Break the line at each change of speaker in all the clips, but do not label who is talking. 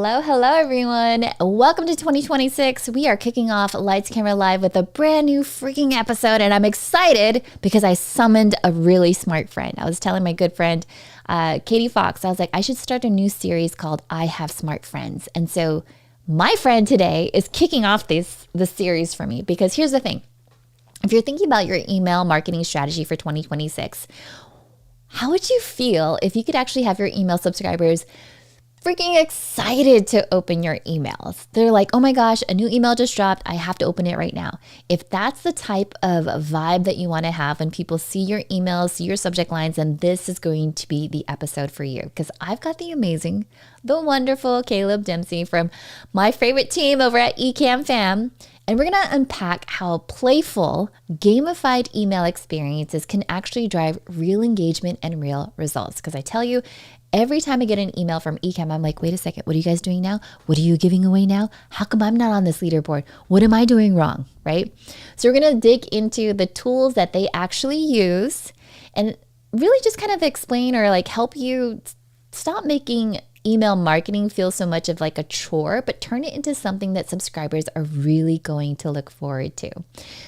Hello, hello everyone. Welcome to 2026. We are kicking off Lights Camera Live with a brand new freaking episode, and I'm excited because I summoned a really smart friend. I was telling my good friend, Katie Fox, I was like, I should start a new series called I Have Smart Friends. And so my friend today is kicking off this series for me because here's the thing. If you're thinking about your email marketing strategy for 2026, how would you feel if you could actually have your email subscribers freaking excited to open your emails? They're like, oh my gosh, a new email just dropped. I have to open it right now. If that's the type of vibe that you want to have when people see your emails, see your subject lines, then this is going to be the episode for you. Because I've got the amazing, the wonderful Caleb Dempsey from my favorite team over at ECAMM fam. And we're going to unpack how playful, gamified email experiences can actually drive real engagement and real results. Because I tell you, every time I get an email from ECAMM, I'm like, wait a second, what are you guys doing now? What are you giving away now? How come I'm not on this leaderboard? What am I doing wrong, right? So we're going to dig into the tools that they actually use and really just kind of explain or like help you stop making email marketing feel so much of like a chore, but turn it into something that subscribers are really going to look forward to.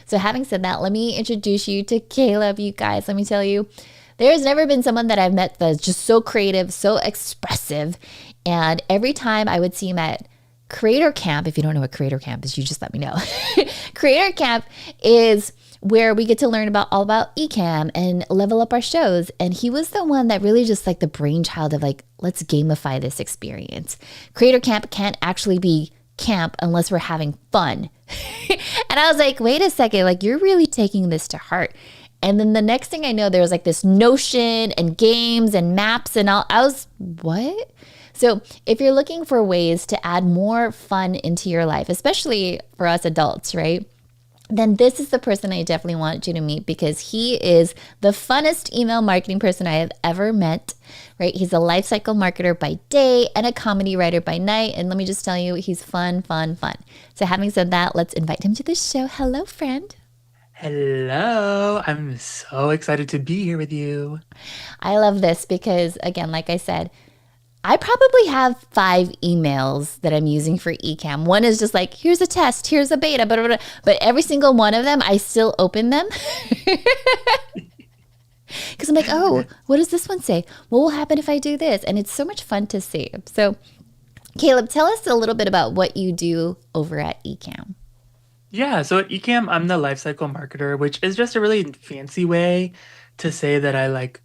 So having said that, let me introduce you to Caleb, you guys. Let me tell you, there's never been someone that I've met that's just so creative, so expressive. And every time I would see him at Creator Camp, if you don't know what Creator Camp is, you just let me know. Creator Camp is where we get to learn all about ECAMM and level up our shows. And he was the one that really just like the brainchild of like, let's gamify this experience. Creator Camp can't actually be camp unless we're having fun. And I was like, wait a second, like you're really taking this to heart. And then the next thing I know, there was like this Notion and games and maps and all. I was, what? So if you're looking for ways to add more fun into your life, especially for us adults, right? Then this is the person I definitely want you to meet because he is the funnest email marketing person I have ever met, right? He's a lifecycle marketer by day and a comedy writer by night. And let me just tell you, he's fun, fun, fun. So having said that, let's invite him to the show. Hello, friend.
Hello, I'm so excited to be here with you.
I love this because, again, like I said, I probably have 5 emails that I'm using for ECAMM. One is just like, here's a test, here's a beta, blah, blah, blah. But every single one of them, I still open them. Because I'm like, oh, what does this one say? What will happen if I do this? And it's so much fun to see. So, Caleb, tell us a little bit about what you do over at ECAMM.
Yeah, so at ECAMM, I'm the lifecycle marketer, which is just a really fancy way to say that I like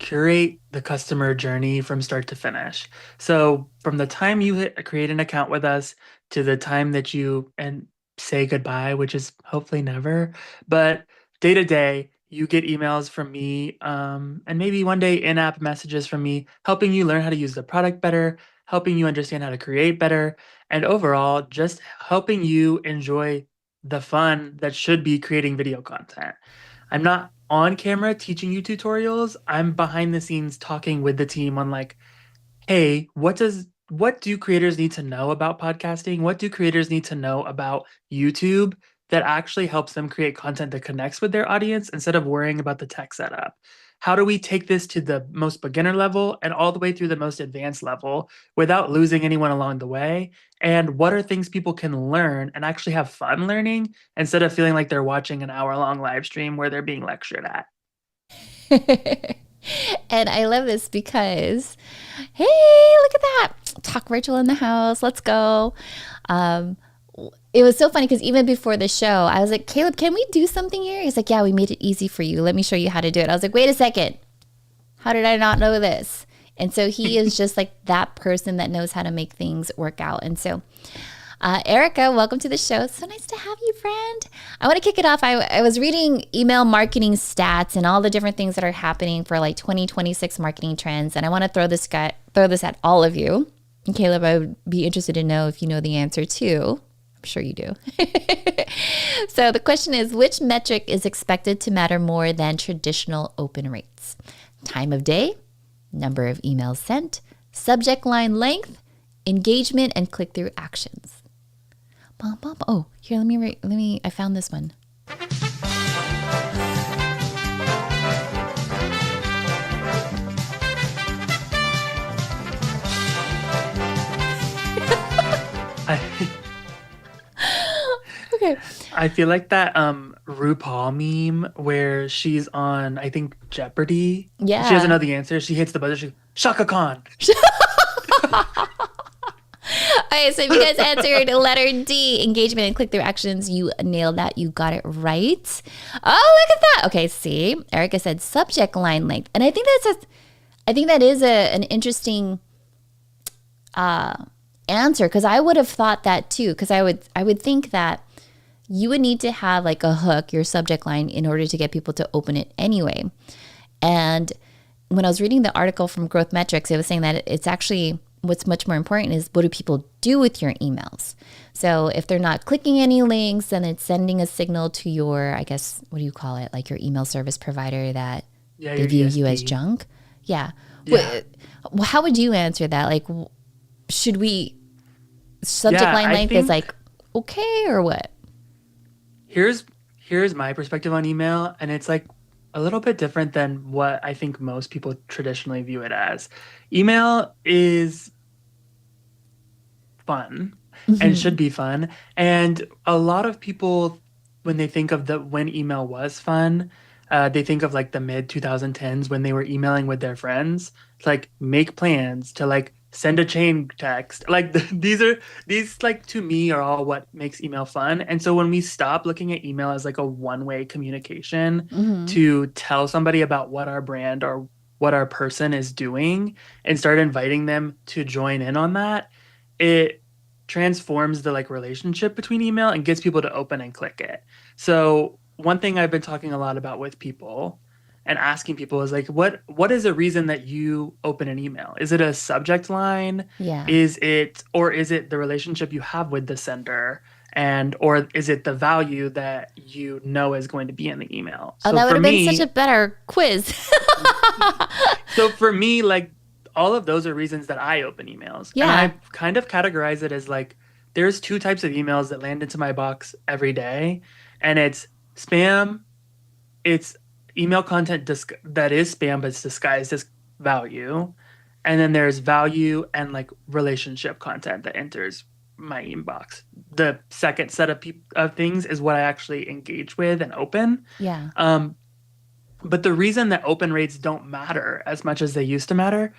curate the customer journey from start to finish. So from the time you create an account with us to the time that you and say goodbye, which is hopefully never, but day to day, you get emails from me, and maybe one day in-app messages from me, helping you learn how to use the product better, helping you understand how to create better, and overall, just helping you enjoy the fun that should be creating video content. I'm not on camera teaching you tutorials. I'm behind the scenes talking with the team on like, hey, what do creators need to know about podcasting? What do creators need to know about YouTube that actually helps them create content that connects with their audience instead of worrying about the tech setup? How do we take this to the most beginner level and all the way through the most advanced level without losing anyone along the way? And what are things people can learn and actually have fun learning instead of feeling like they're watching an hour-long live stream where they're being lectured at?
And I love this because, hey, look at that. Talk virtual in the house. Let's go. Um, it was so funny because even before the show, I was like, Caleb, can we do something here? He's like, yeah, we made it easy for you. Let me show you how to do it. I was like, wait a second. How did I not know this? And so he is just like that person that knows how to make things work out. And so Erica, welcome to the show. It's so nice to have you, friend. I want to kick it off. I was reading email marketing stats and all the different things that are happening for like 2026 marketing trends. And I want to throw this at all of you. And Caleb, I would be interested to know if you know the answer too. I'm sure you do. So the question is, which metric is expected to matter more than traditional open rates? Time of day, number of emails sent, subject line length, engagement, and click-through actions. Bum, bum. Oh, here, I found this one.
I
Okay.
I feel like that RuPaul meme where she's on, I think, Jeopardy. She doesn't
Yeah.
know the answer. She hits the buzzer. She Shaka Khan.
Okay, so if you guys answered letter D, engagement and click through actions, you nailed that. You got it right. Oh, look at that. Okay, see, Erica said subject line length, and I think that is an interesting answer because I would have thought that too. Because I would think that you would need to have like a hook, your subject line, in order to get people to open it anyway. And when I was reading the article from Growth Metrics, it was saying that it's actually what's much more important is what do people do with your emails? So if they're not clicking any links, then it's sending a signal to your, I guess, what do you call it? Like your email service provider that
Yeah,
they
your
view you as
ESP.
junk. Yeah.
Yeah.
How would you answer that? Like, should we, subject
Yeah,
line
I
length is
think
like, okay, or what?
here's here's my perspective on email, and it's like a little bit different than what I think most people traditionally view it as. Email is fun and
Hmm.
should be fun. And a lot of people, when they think of the when email was fun, they think of like the mid 2010s when they were emailing with their friends to like make plans, to like send a chain text. Like these like to me are all what makes email fun. And so when we stop looking at email as like a one-way communication
Hmm.
to tell somebody about what our brand or what our person is doing and start inviting them to join in on that, it transforms the like relationship between email and gets people to open and click it. So one thing I've been talking a lot about with people and asking people is like what is a reason that you open an email? Is it a subject line?
Yeah.
Is it the relationship you have with the sender? And or is it the value that you know is going to be in the email?
Oh,
So
that would
for
have been such a
me,
better quiz.
like all of those are reasons that I open emails. And
Yeah.
I kind of categorize it as like there's two types of emails that land into my box every day. And it's spam, it's email content that is spam, but it's disguised as value. And then there's value and like relationship content that enters my inbox. The second set of things is what I actually engage with and open.
Yeah.
Um, but the reason that open rates don't matter as much as they used to matter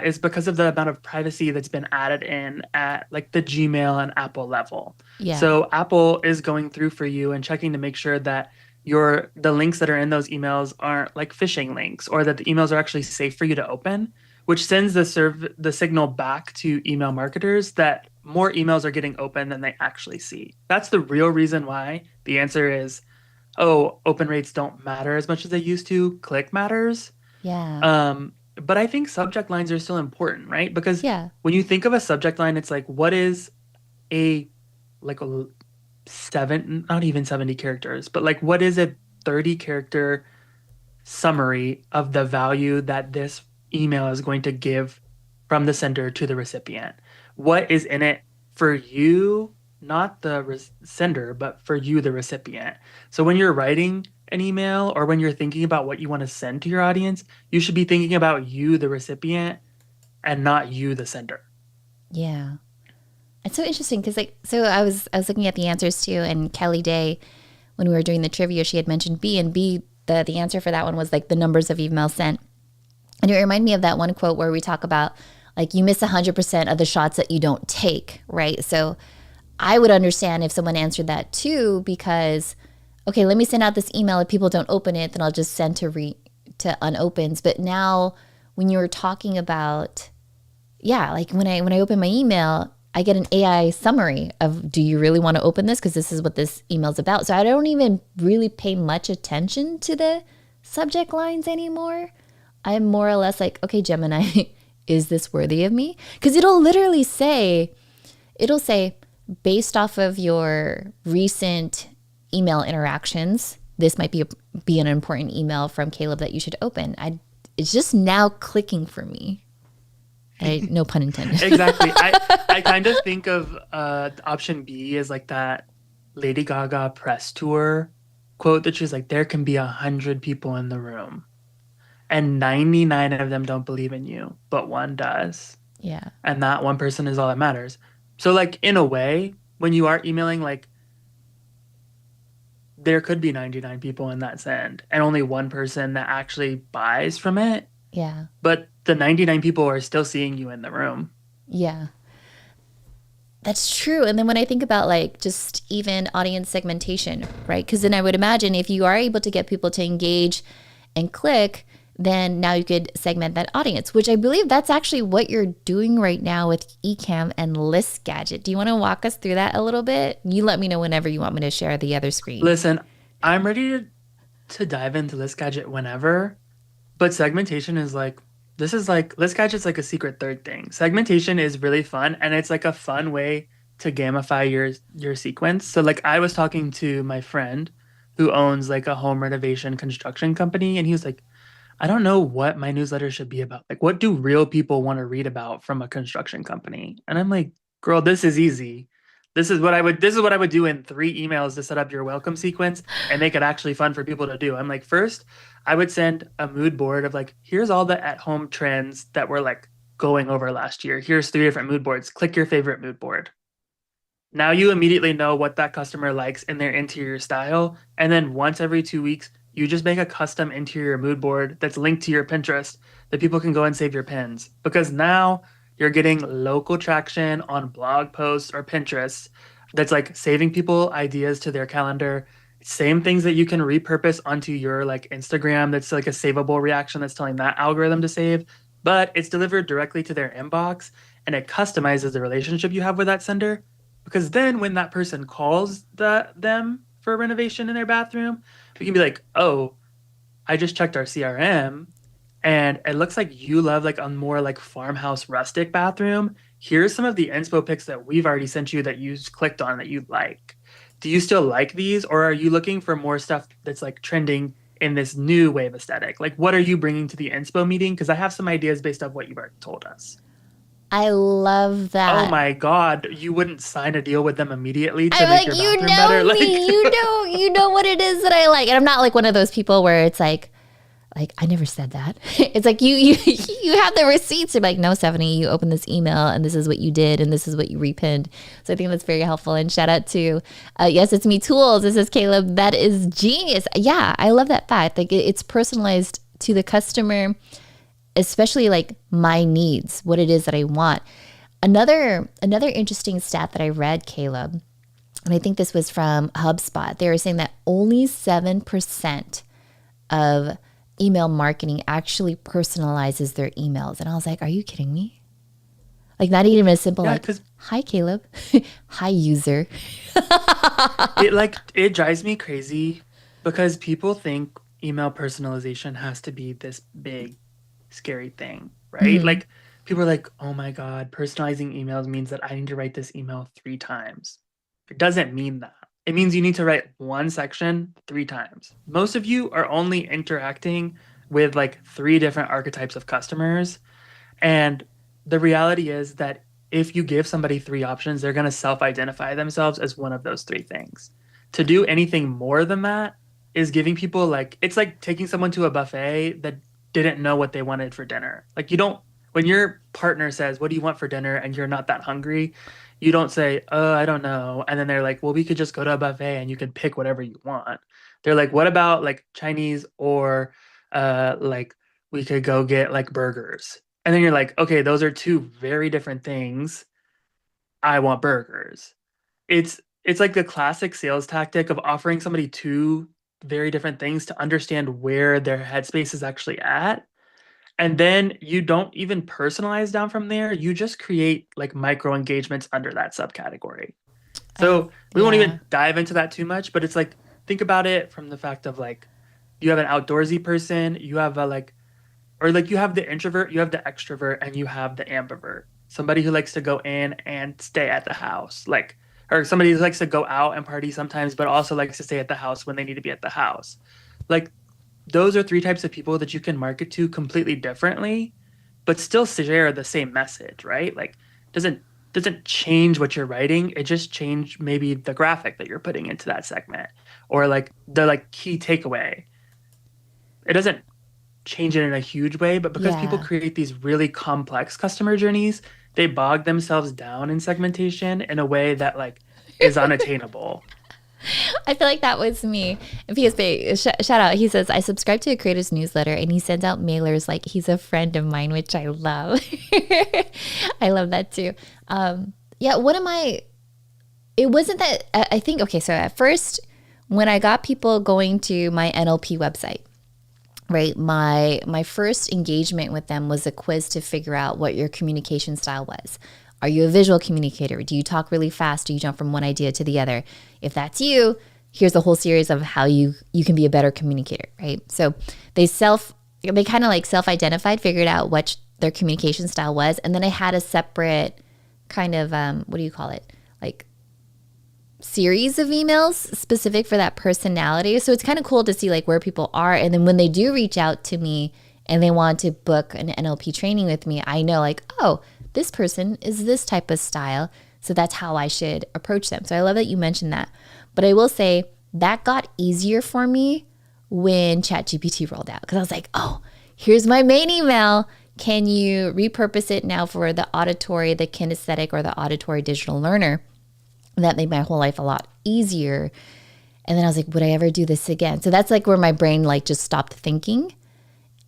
is because of the amount of privacy that's been added in at like the Gmail and Apple level.
Yeah.
So Apple is going through for you and checking to make sure that the links that are in those emails aren't like phishing links or that the emails are actually safe for you to open, which sends the signal back to email marketers that more emails are getting open than they actually see. That's the real reason why the answer is, oh, open rates don't matter as much as they used to. Click matters.
Yeah.
But I think subject lines are still important, right? Because
Yeah.
when you think of a subject line, it's like, what is a like a not even 70 characters, but like what is a 30 character summary of the value that this email is going to give from the sender to the recipient? What is in it for you, not the sender, but for you, the recipient? So when you're writing an email or when you're thinking about what you want to send to your audience, you should be thinking about you, the recipient, and not you, the sender.
Yeah. It's so interesting because like so I was looking at the answers too, and Kelly Day, when we were doing the trivia, she had mentioned B, and B, the answer for that one was like the numbers of emails sent. And it reminded me of that one quote where we talk about like you miss 100% of the shots that you don't take, right? So I would understand if someone answered that too, because okay, let me send out this email. If people don't open it, then I'll just send to unopens. But now when you were talking about, yeah, like when I open my email, I get an AI summary of do you really want to open this because this is what this email's about. So I don't even really pay much attention to the subject lines anymore. I'm more or less like, okay, Gemini, is this worthy of me? Because it'll say, based off of your recent email interactions, this might be an important email from Caleb that you should open. It's just now clicking for me. No pun intended.
Exactly. I kind of think of option B as like that Lady Gaga press tour quote that she's like, there can be 100 people in the room and 99 of them don't believe in you, but one does.
Yeah.
And that one person is all that matters. So like in a way, when you are emailing, like there could be 99 people in that send and only one person that actually buys from it,
Yeah.
but the 99 people are still seeing you in the room.
Yeah. That's true. And then when I think about like just even audience segmentation, right? Because then I would imagine if you are able to get people to engage and click, then now you could segment that audience, which I believe that's actually what you're doing right now with ECAMM and List Gadget. Do you want to walk us through that a little bit? You let me know whenever you want me to share the other screen.
Listen, I'm ready to dive into this gadget whenever, but segmentation is like this is like this gadget's like a secret third thing. Segmentation is really fun and it's like a fun way to gamify your sequence. So like I was talking to my friend who owns like a home renovation construction company and he was like, I don't know what my newsletter should be about. Like, what do real people want to read about from a construction company? And I'm like, girl, this is easy. This is what I would do in 3 emails to set up your welcome sequence and make it actually fun for people to do. I'm like, first, I would send a mood board of like, here's all the at-home trends that were like going over last year. Here's 3 different mood boards. Click your favorite mood board. Now you immediately know what that customer likes in their interior style. And then once every 2 weeks, you just make a custom interior mood board that's linked to your Pinterest that people can go and save your pins. Because now you're getting local traction on blog posts or Pinterest that's like saving people ideas to their calendar. Same things that you can repurpose onto your like Instagram that's like a savable reaction that's telling that algorithm to save, but it's delivered directly to their inbox and it customizes the relationship you have with that sender because then when that person calls them for a renovation in their bathroom, we can be like, oh, I just checked our CRM and it looks like you love like a more like farmhouse rustic bathroom. Here's some of the inspo pics that we've already sent you that you clicked on that you like. Do you still like these or are you looking for more stuff that's like trending in this new wave aesthetic? Like what are you bringing to the inspo meeting? Because I have some ideas based off what you've already told us.
I love
Oh
that.
my God, you wouldn't sign a deal with them immediately to
I'm
make
like,
your
you
bathroom better?
know
Like,
me, you know what it is that I like. And I'm not like one of those people where it's like I never said that. It's like you have the receipts. You're like, no, Stephanie, you opened this email and this is what you did and this is what you repinned. So I think that's very helpful. And shout out to Yes, It's Me Tools. This is Caleb. That is genius. Yeah, I love that fact. Like it's personalized to the customer, especially like my needs, what it is that I want. Another interesting stat that I read, Caleb, and I think this was from HubSpot. They were saying that only 7% of email marketing actually personalizes their emails. And I was like, are you kidding me? Like not even a simple
yeah,
like,
because
hi Caleb, hi user.
it drives me crazy because people think email personalization has to be this big, scary thing, right?
Mm-hmm.
Like people are like, oh my God, personalizing emails means that I need to write this email 3 times. It doesn't mean that. It means you need to write one section 3 times. Most of you are only interacting with like 3 different archetypes of customers. And the reality is that if you give somebody 3 options, they're going to self identify themselves as one of those 3 things. To do anything more than that is giving people like, it's like taking someone to a buffet that didn't know what they wanted for dinner. Like, you don't, when your partner says, what do you want for dinner? And you're not that hungry, you don't say, oh, I don't know. And then they're like, well, we could just go to a buffet and you can pick whatever you want. They're like, what about like Chinese or like we could go get like burgers? And then you're like, okay, those are 2 very different things. I want burgers. It's like the classic sales tactic of offering somebody 2 very different things to understand where their headspace is actually at. And then you don't even personalize down from there. You just create like micro engagements under that subcategory.
I
So we won't
yeah.
even dive into that too much, but it's like think about it from the fact of like you have an outdoorsy person, you have a like or like you have the introvert, you have the extrovert, and you have the ambivert. Somebody who likes to go in and stay at the house, like, or somebody who likes to go out and party sometimes, but also likes to stay at the house when they need to be at the house. Like, those are 3 types of people that you can market to completely differently, but still share the same message, right? Like, doesn't change what you're writing. It just change maybe the graphic that you're putting into that segment, or like the like key takeaway. It doesn't change it in a huge way, but because people
Yeah.
create these really complex customer journeys, they bog themselves down in segmentation in a way that like is unattainable.
I feel like that was me. And PSP, shout out. He says, I subscribe to a creator's newsletter and he sends out mailers like he's a friend of mine, which I love. I love that too. Yeah, what am I? It wasn't that, I think, okay, so at first, when I got people going to my NLP website, right, my first engagement with them was a quiz to figure out what your communication style was. Are you a visual communicator? Do you talk really fast? Do you jump from one idea to the other? If that's you, here's a whole series of how you can be a better communicator, right? So they kind of like self-identified, figured out what their communication style was, and then I had a separate kind of what do you call it? Like series of emails specific for that personality. So it's kind of cool to see like where people are, and then when they do reach out to me and they want to book an NLP training with me, I know like, oh, this person is this type of style, so that's how I should approach them. So I love that you mentioned that. But I will say that got easier for me when ChatGPT rolled out, because I was like, oh, here's my main email. Can you repurpose it now for the auditory, the kinesthetic, or the auditory digital learner? And that made my whole life a lot easier. And then I was like, would I ever do this again? So that's like where my brain like just stopped thinking.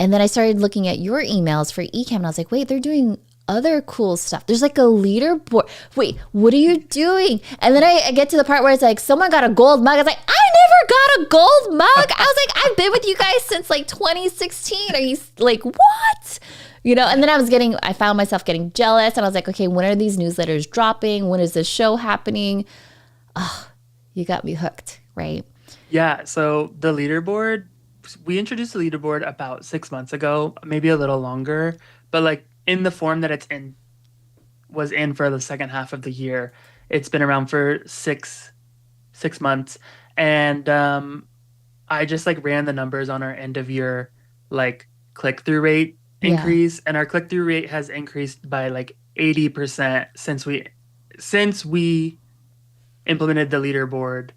And then I started looking at your emails for ECAMM, and I was like, wait, they're doing other cool stuff. There's like a leaderboard. Wait, what are you doing? And then I get to the part where it's like, someone got a gold mug. I was like, I never got a gold mug. I was like, I've been with you guys since like 2016. Are you like, what? You know, and then I found myself getting jealous, and I was like, okay, when are these newsletters dropping? When is this show happening? Oh, you got me hooked, right?
Yeah, so the leaderboard, we introduced the leaderboard about 6 months ago, maybe a little longer, but like in the form that was in for the second half of the year. It's been around for six months, and I just like ran the numbers on our end of year like click through rate
Yeah.
increase, and our click through rate has increased by like 80% since we implemented the leaderboard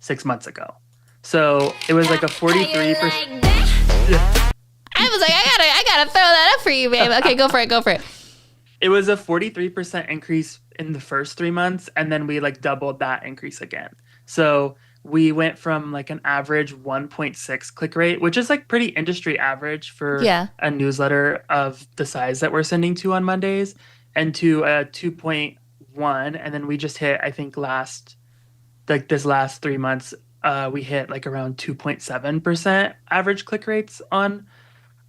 6 months ago. So it was like a
How you
43%.
like that? I was like, I gotta throw that up for you, babe. Okay, go for it, go for it.
It was a 43% increase in the first 3 months, and then we like doubled that increase again. So we went from like an average 1.6 click rate, which is like pretty industry average for
Yeah.
a newsletter of the size that we're sending to on Mondays, and to a 2.1. And then we just hit, I think this last 3 months, we hit like around 2.7% average click rates on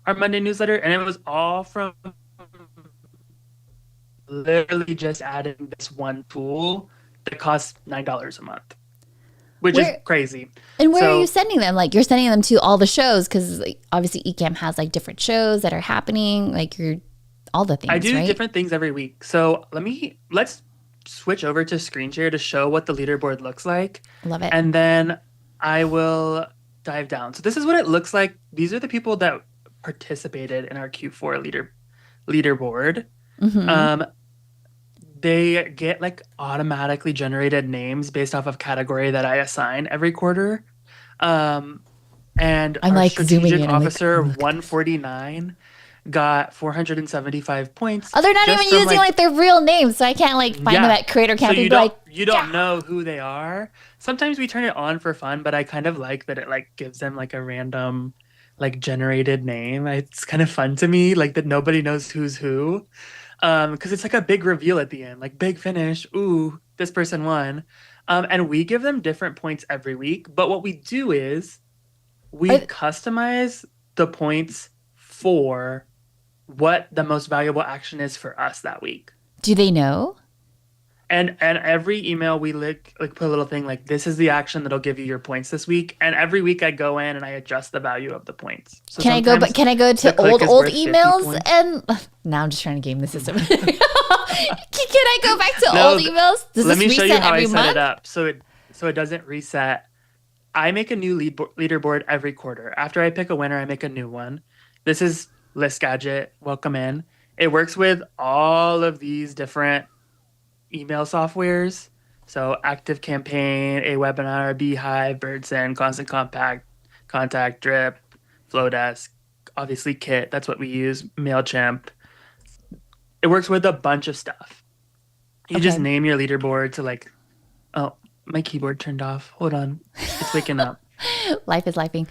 our Monday newsletter. And it was all from literally just adding this one tool that costs $9 a month, which is
Where
crazy.
and where are you
So
sending them? Like you're sending them to all the shows because like, obviously ECAMM has like different shows that are happening. Like you're all the
I
things,
do
right?
different things every week. So let's switch over to screen share to show what the leaderboard looks like.
Love it.
And then I will dive down. So this is what it looks like. These are the people that participated in our Q4 leaderboard.
Mm-hmm.
Um, they get like automatically generated names based off of category that I assign every quarter. Um, and
I'm
our
like zooming
strategic
in. I'm like,
officer
oh, look at this.
149 got 475 points
Oh, they're not
just
even
from
using
like,
like their real names, so I can't like find them
yeah.
at Creator
So
Camp and be like,
you don't
yeah.
know who they are. Sometimes we turn it on for fun, but I kind of like that it like gives them like a random like generated name. It's kind of fun to me, like that nobody knows who's who. Because it's like a big reveal at the end, like big finish. Ooh, this person won. And we give them different points every week. But what we do is we
Are,
customize the points for what the most valuable action is for us that week.
do they know?
And every email we like put a little thing like this is the action that'll give you your points this week. And every week I go in and I adjust the value of the points. So
Can I go? But
sometimes
can I go
the
to
click is
old
worth 50
emails?
points.
And now I'm just trying to game the system. Can I go back to old
No,
emails? Does
let
this
me show you
reset
how I
every
set it
month?
up so it doesn't reset. I make a new leaderboard every quarter. After I pick a winner, I make a new one. This is List Gadget. Welcome in. It works with all of these different email softwares. So Active Campaign, a webinar, Beehive, Birdsend, Constant Contact, Drip, Flowdesk, obviously Kit. That's what we use. Mailchimp. It works with a bunch of stuff. You just
Okay.
name your leaderboard to like, oh, my keyboard turned off. Hold on. It's waking up.
Life is lifing.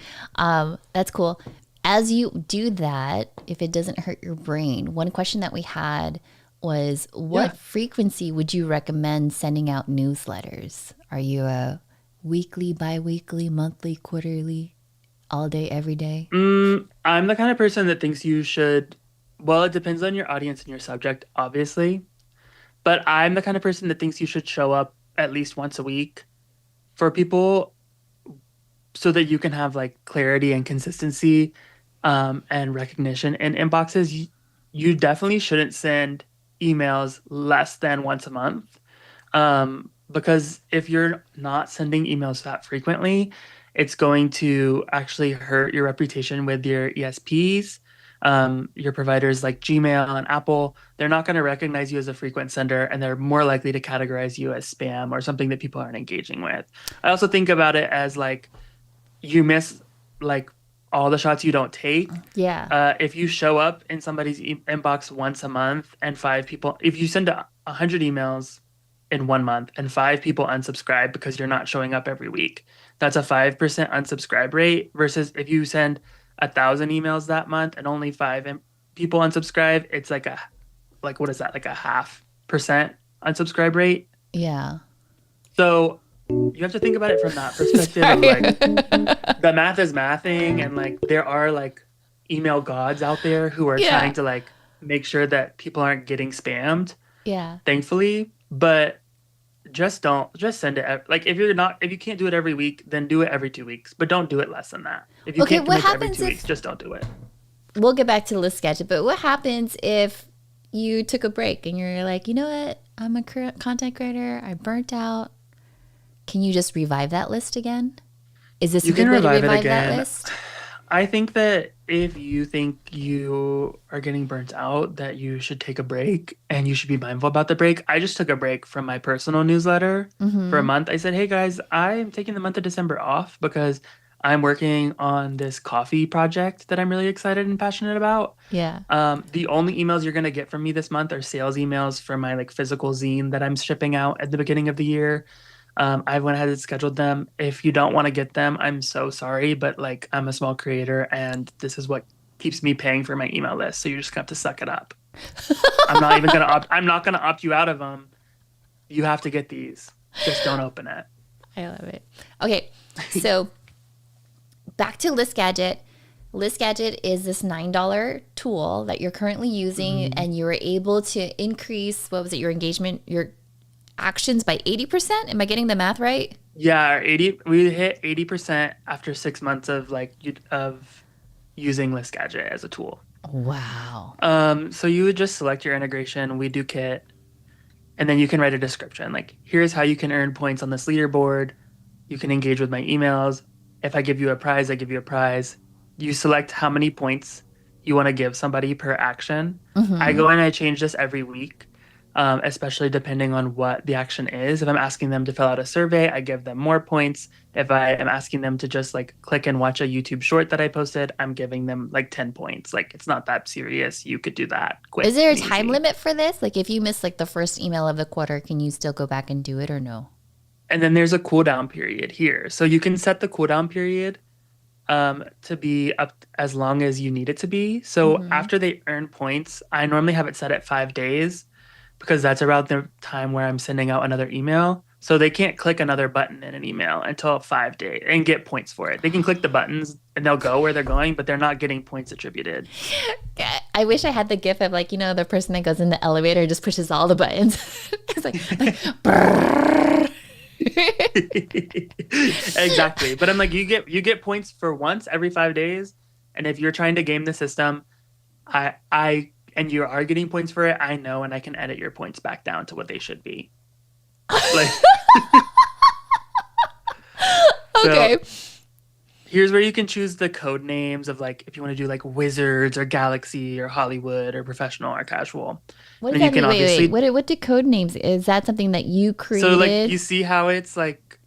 That's cool. As you do that, if it doesn't hurt your brain, one question that we had was
Yeah.
what frequency would you recommend sending out newsletters? Are you a weekly, bi weekly, monthly, quarterly, all day, every day?
I'm the kind of person that thinks you should, well, it depends on your audience and your subject, obviously, but I'm the kind of person that thinks you should show up at least once a week for people so that you can have like clarity and consistency and recognition in inboxes. You definitely shouldn't send emails less than once a month. Because if you're not sending emails that frequently, it's going to actually hurt your reputation with your ESPs, your providers like Gmail and Apple. They're not going to recognize you as a frequent sender, and they're more likely to categorize you as spam or something that people aren't engaging with. I also think about it as like you miss like all the shots you don't take.
Yeah.
If you show up in somebody's inbox once a month and five people, if you send 100 emails in 1 month and five people unsubscribe because you're not showing up every week, that's a 5% unsubscribe rate versus if you send 1,000 emails that month and only people unsubscribe, it's like like what is that? Like a 0.5% unsubscribe rate.
Yeah.
So you have to think about it from that perspective of
Sorry.
like the math is mathing and like there are like email gods out there who are
Yeah.
trying to like make sure that people aren't getting spammed,
Yeah.
thankfully. But just send it like if you can't do it every week, then do it every 2 weeks, but don't do it less than that. If you
Okay,
can't
what
commit to every
happens
2 weeks,
if
just don't do it.
we'll get back to the list sketch, but what happens if you took a break and you're like, you know what? I'm a content creator. I burnt out. Can you just revive that list again? Is this a
You can
good way to
revive it
revive that
again.
list?
I think that if you think you are getting burnt out, that you should take a break and you should be mindful about the break. I just took a break from my personal newsletter for a
Mm-hmm.
month. I said, hey guys, I'm taking the month of December off because I'm working on this coffee project that I'm really excited and passionate about.
Yeah.
The only emails you're gonna get from me this month are sales emails for my like physical zine that I'm shipping out at the beginning of the year. I went ahead and scheduled them. If you don't want to get them, I'm so sorry, but like I'm a small creator and this is what keeps me paying for my email list. So you're just gonna have to suck it up. I'm not gonna opt you out of them. You have to get these. Just don't open it.
I love it. Okay. So back to List Gadget. List Gadget is this $9 tool that you're currently using,
Mhm.
and you were able to increase, what was it, your engagement, your actions by 80%? Am I getting the math right?
Yeah, we hit 80% after 6 months of of using List Gadget as a tool.
Wow.
So you would just select your integration. We do Kit. And then you can write a description like, here's how you can earn points on this leaderboard. You can engage with my emails. If I give you a prize, I give you a prize. You select how many points you want to give somebody per action. I
Mm-hmm.
go and I change this every week, especially depending on what the action is. If I'm asking them to fill out a survey, I give them more points. If I am asking them to just like click and watch a YouTube short that I posted, I'm giving them like 10 points. Like it's not that serious. You could do that
Is
quick
there a
and
time
easy.
limit for this? Like if you miss like the first email of the quarter, can you still go back and do it or no?
And then there's a cooldown period here. So you can set the cooldown period to be up as long as you need it to be. So
Mm-hmm.
after they earn points, I normally have it set at 5 days because that's around the time where I'm sending out another email. So they can't click another button in an email until 5 days and get points for it. They can click the buttons and they'll go where they're going, but they're not getting points attributed.
I wish I had the gif of like, the person that goes in the elevator just pushes all the buttons. It's like brrrr.
Exactly. But I'm like, you get points for once every 5 days. And if you're trying to game the system, I and you are getting points for it, I know and I can edit your points back down to what they should be. Like so
Okay.
here's where you can choose the code names of like if you want to do like wizards or galaxy or Hollywood or professional or casual.
What does
Then you
that
can
mean? Wait.
obviously
What do code names? Is that something that you
so like
created?
you see how it's like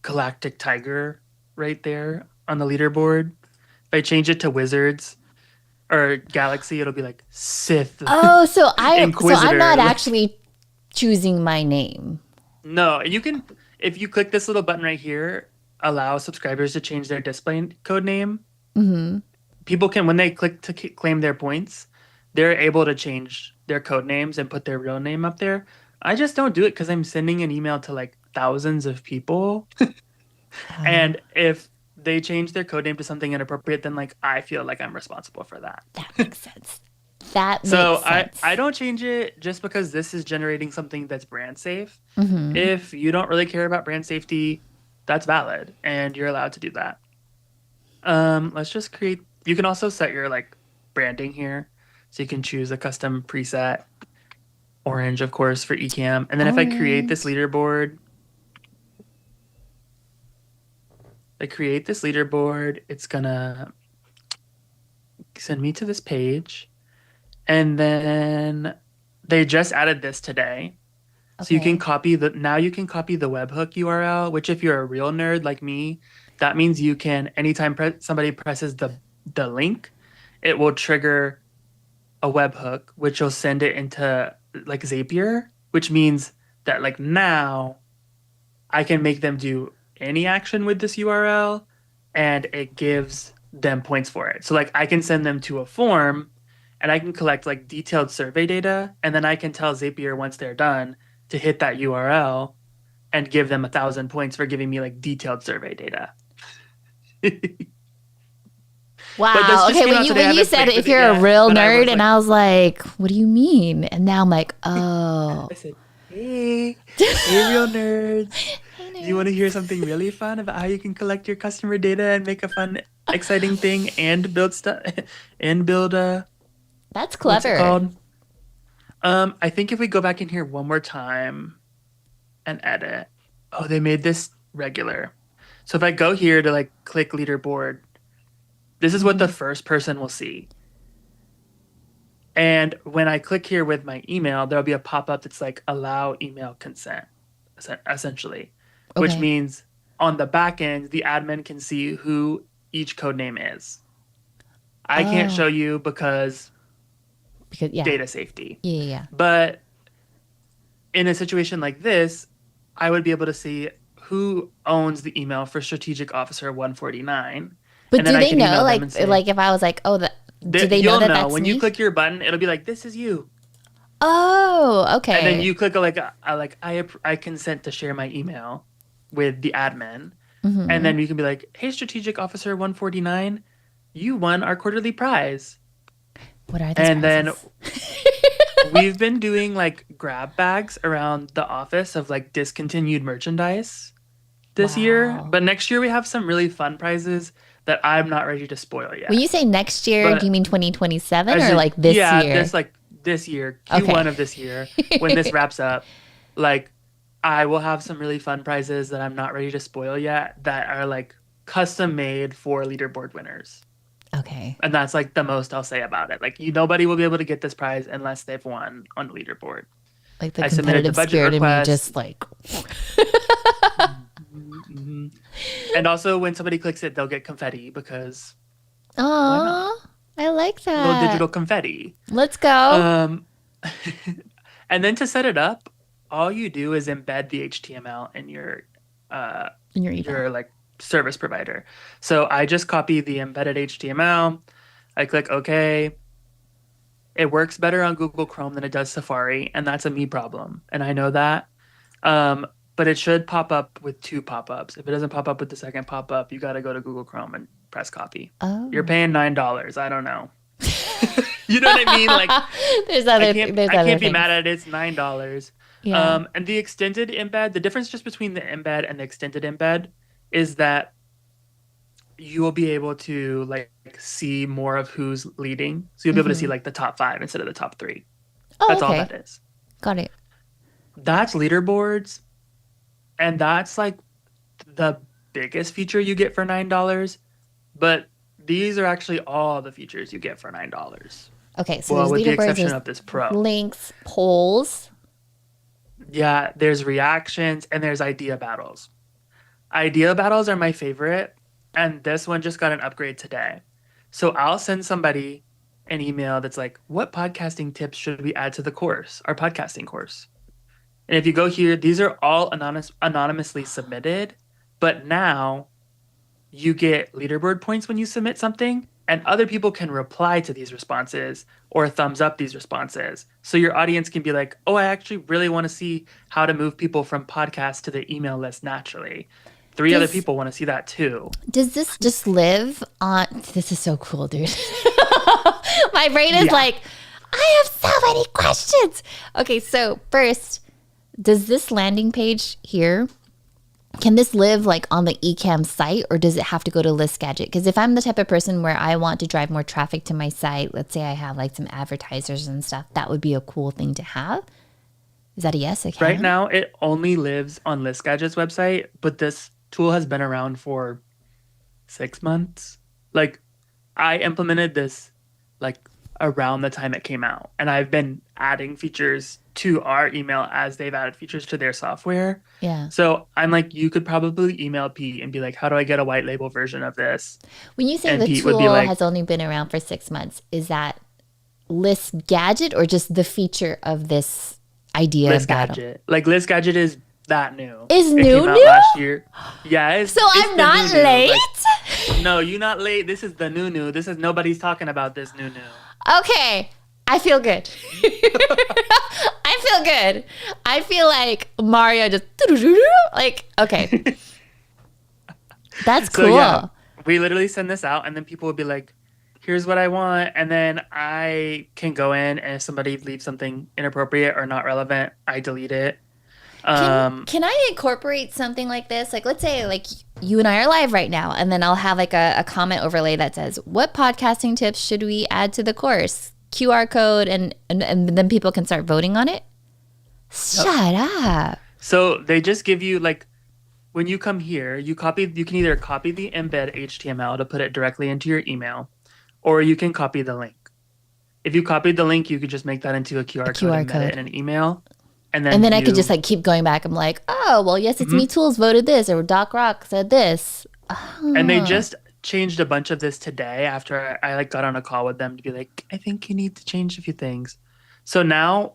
galactic tiger right there on the leaderboard. If I change it to wizards, or Galaxy, it'll be like Sith,
Oh, so I'm not
Inquisitor. Like,
actually choosing my name.
no, you can, if you click this little button right here, allow subscribers to change their display code name.
Hmm.
People can, when they click to claim their points, they're able to change their code names and put their real name up there. I just don't do it because I'm sending an email to like thousands of people.
Oh,
And if they change their code name to something inappropriate, then like I feel like I'm responsible for that.
that makes sense. That makes
So I
sense.
don't change it just because this is generating something that's brand safe.
Hmm.
If you don't really care about brand safety, that's valid and you're allowed to do that. Let's just create, you can also set your like branding here. So you can choose a custom preset, orange, of course, for ECAMM. And then if I create this
Orange.
leaderboard, it's gonna send me to this page. And then they just added this today. So you can
Okay.
copy the, now you can copy the webhook URL, which if you're a real nerd like me, that means you can, anytime somebody presses the link, it will trigger a webhook, which will send it into like Zapier, which means that like now I can make them do any action with this URL and it gives them points for it. So like I can send them to a form and I can collect like detailed survey data and then I can tell Zapier once they're done to hit that URL and give them 1,000 points for giving me like detailed survey data. But this
Wow.
just
Okay.
came out today. I
When you
haven't
said
played with
if
it
you're a
yet,
real
but I
nerd,
was
and
like,
I was like, what do you mean? And now I'm like, oh.
I said, hey, hey, real nerds.
Hey,
Do you want to hear
nerds.
something really fun about how you can collect your customer data and make a fun, exciting thing and build stuff and build
That's
what's it
clever.
called? I think if we go back in here one more time and edit, oh, they made this regular. So if I go here to like click leaderboard, this is what the
Hmm.
first person will see. And when I click here with my email, there'll be a pop-up that's like allow email consent, essentially, which
Okay.
means on the back end, the admin can see who each code name is. I can't
Oh,
show you because
because yeah.
data safety.
Yeah, yeah, yeah.
But in a situation like this, I would be able to see who owns the email for Strategic Officer 149.
But
And then
do
I
they
can
know,
email them and say,
like if I was like, oh, do they know
you'll
that
know
that's
when you
me?
click your button, it'll be like, this is you.
Oh,
And then
okay.
you click like I consent to share my email with the admin. And
Hmm.
then you can be like, hey, Strategic Officer 149, you won our quarterly prize.
What are these
And then
prizes?
we've been doing like grab bags around the office of like discontinued merchandise this year.
Wow.
But next year we have some really fun prizes that I'm not ready to spoil
When
yet.
you say next year, do you
But
mean 2027
as
or
in,
like this
yeah,
year?
this year, Q1
Okay.
of this year, when this wraps up, like I will have some really fun prizes that I'm not ready to spoil yet that are like custom made for leaderboard winners.
Okay.
And that's like the most I'll say about it. Like you nobody will be able to get this prize unless they've won on leaderboard.
Like the
I submitted the
competitive
budget
spirit in me
request.
just like,
Mhm. And also when somebody clicks it, they'll get confetti because why not?
oh, I like
A little
that.
digital confetti.
Let's go.
Um, and then to set it up, all you do is embed the HTML in uh
In your email.
your like service provider. So I just copy the embedded HTML. I click OK. It works better on Google Chrome than it does Safari, and that's a me problem. And I know that. But it should pop up with two pop-ups. If it doesn't pop up with the second pop-up, you got to go to Google Chrome and press copy. You're
Oh.
paying $9. I don't know. You know what I mean? Like
There's
I
other
can't be
things.
mad at it. It's $9.
Yeah.
And the extended embed, the difference just between the embed and the extended embed is that you will be able to like see more of who's leading. So you'll be able to see
Hmm.
like the top five instead of the top three.
Oh,
That's all
okay.
that is.
Got it.
That's leaderboards, and that's like the biggest feature you get for $9. But these are actually all the features you get for $9.
Okay, so
Well,
there's
with the
leaderboards,
exception
there's
of this pro.
links, polls.
Yeah, there's reactions and there's idea battles. Idea battles are my favorite, and this one just got an upgrade today. So I'll send somebody. an email that's like, what podcasting tips should we add to the course, our podcasting course? And if you go here, these are all anonymously submitted, but now you get leaderboard points when you submit something, and other people can reply to these responses or thumbs up these responses. So your audience can be like, oh, I actually really want to see how to move people from podcast to the email list naturally. Three other
Does
people want to see that too.
does this just live on? This is so cool, dude. My brain is
Yeah.
like, I have so many questions. Okay, so first, does this landing page here, can this live like on the ECAMM site, or does it have to go to List Gadget? Because if I'm the type of person where I want to drive more traffic to my site, let's say I have like some advertisers and stuff, that would be a cool thing to have. Is that a yes? It
Right
can?
now, it only lives on ListGadget's website, but this tool has been around for 6 months. Like, I implemented this like around the time it came out, and I've been adding features to our email as they've added features to their software.
Yeah.
So I'm like, you could probably email Pete and be like, how do I get a white label version of this?
When you say
And
the
Pete would be
tool
like,
has only been around for 6 months, is that List Gadget or just the feature of this idea
List
about them?
Gadget. Like List Gadget is that new.
Is
It
new
came out
new?
last year. Yeah,
So
it's
I'm
the
not
new.
late?
Like, no, you're not late. This is the new. This is nobody's talking about this new.
Okay. I feel good. I feel good. I feel like Mario just like, okay. That's
So
cool.
yeah, we literally send this out, and then people would be like, "Here's what I want," and then I can go in, and if somebody leaves something inappropriate or not relevant, I delete it. Um,
Can I incorporate something like this? Like, let's say like you and I are live right now, and then I'll have like a comment overlay that says, "What podcasting tips should we add to the course?" QR code, and then people can start voting on it. Shut up.
so they just give you like when you come here, you copy. You can either copy the embed HTML to put it directly into your email, or you can copy the link. If you copied the link, you could just make that into a QR code
QR
and embed it
code.
in an email, and
And
then
then I could just
you.
like keep going back. I'm like, oh, well, yes, it's me
Mhm.
tools voted this, or Doc Rock said this.
And they
Oh,
just changed a bunch of this today after I like got on a call with them to be like, I think you need to change a few things. So now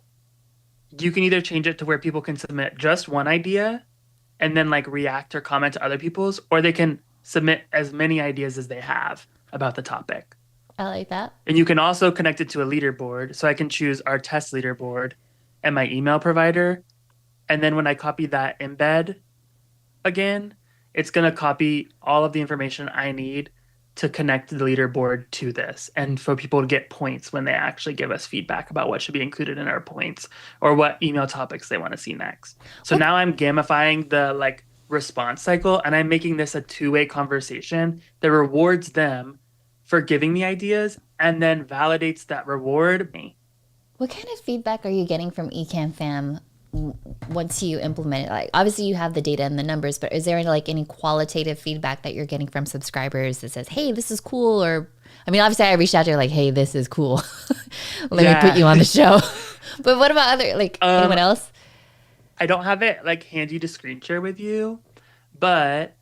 you can either change it to where people can submit just one idea and then like react or comment to other people's, or they can submit as many ideas as they have about the topic.
I like that.
And you can also connect it to a leaderboard. So I can choose our test leaderboard and my email provider. And then when I copy that embed again, it's going to copy all of the information I need to connect the leaderboard to this and for people to get points when they actually give us feedback about what should be included in our points or what email topics they want to see next. So
What
now I'm gamifying the like response cycle, and I'm making this a two-way conversation that rewards them for giving me ideas and then validates that reward me.
what kind of feedback are you getting from Ecan Fam once you implement it? Like, obviously you have the data and the numbers, but is there like any qualitative feedback that you're getting from subscribers that says, "Hey, this is cool," or I mean, obviously I reached out to you like, "Hey, this is cool. Let me put
Yeah.
you on the show." But what about other like anyone
Um,
else?
I don't have it like handy to screen share with you, but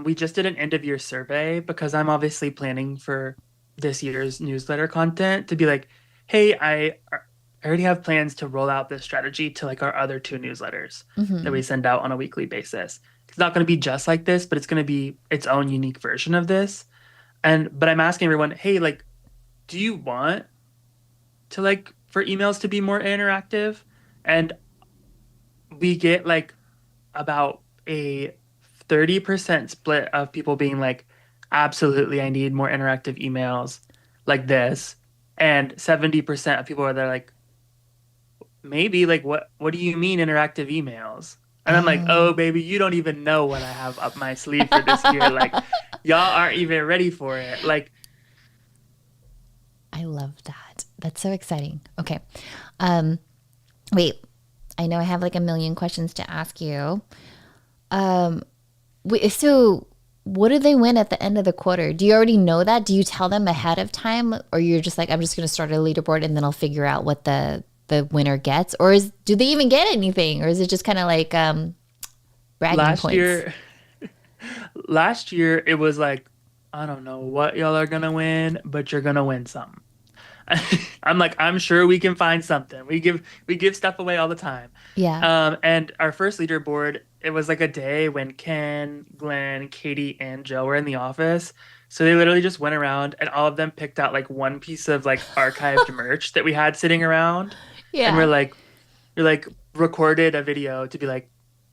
we just did an end of year survey because I'm obviously planning for this year's newsletter content to be like, hey, I already have plans to roll out this strategy to like our other two newsletters that we send out on a weekly basis. It's not going to be just like this, but it's going to be its own unique version of this. But I'm asking everyone, hey, like, do you want to like for emails to be more interactive? And we get like about a 30% split of people being like, absolutely, I need more interactive emails like this. And 70% of people are there like, maybe like what do you mean interactive emails? And I'm like, oh
Oh,
baby, you don't even know what I have up my sleeve for this year. Like y'all aren't even ready for it. Like
I love that. That's so exciting. Okay. Um, wait, I know I have like a million questions to ask you. Wait, so what do they win at the end of the quarter? Do you already know that? Do you tell them ahead of time, or you're just like, I'm just going to start a leaderboard and then I'll figure out what the winner gets, or do they even get anything, or is it just kind of like bragging
last
points?
year, last year it was like, I don't know what y'all are gonna win, but you're gonna win some. I'm like, I'm sure we can find something. We give stuff away all the time.
Yeah.
And our first leaderboard, it was like a day when Ken, Glenn, Katie, and Joe were in the office. So they literally just went around and all of them picked out like one piece of like archived merch that we had sitting around. And
Yeah.
we're like recorded a video to be like,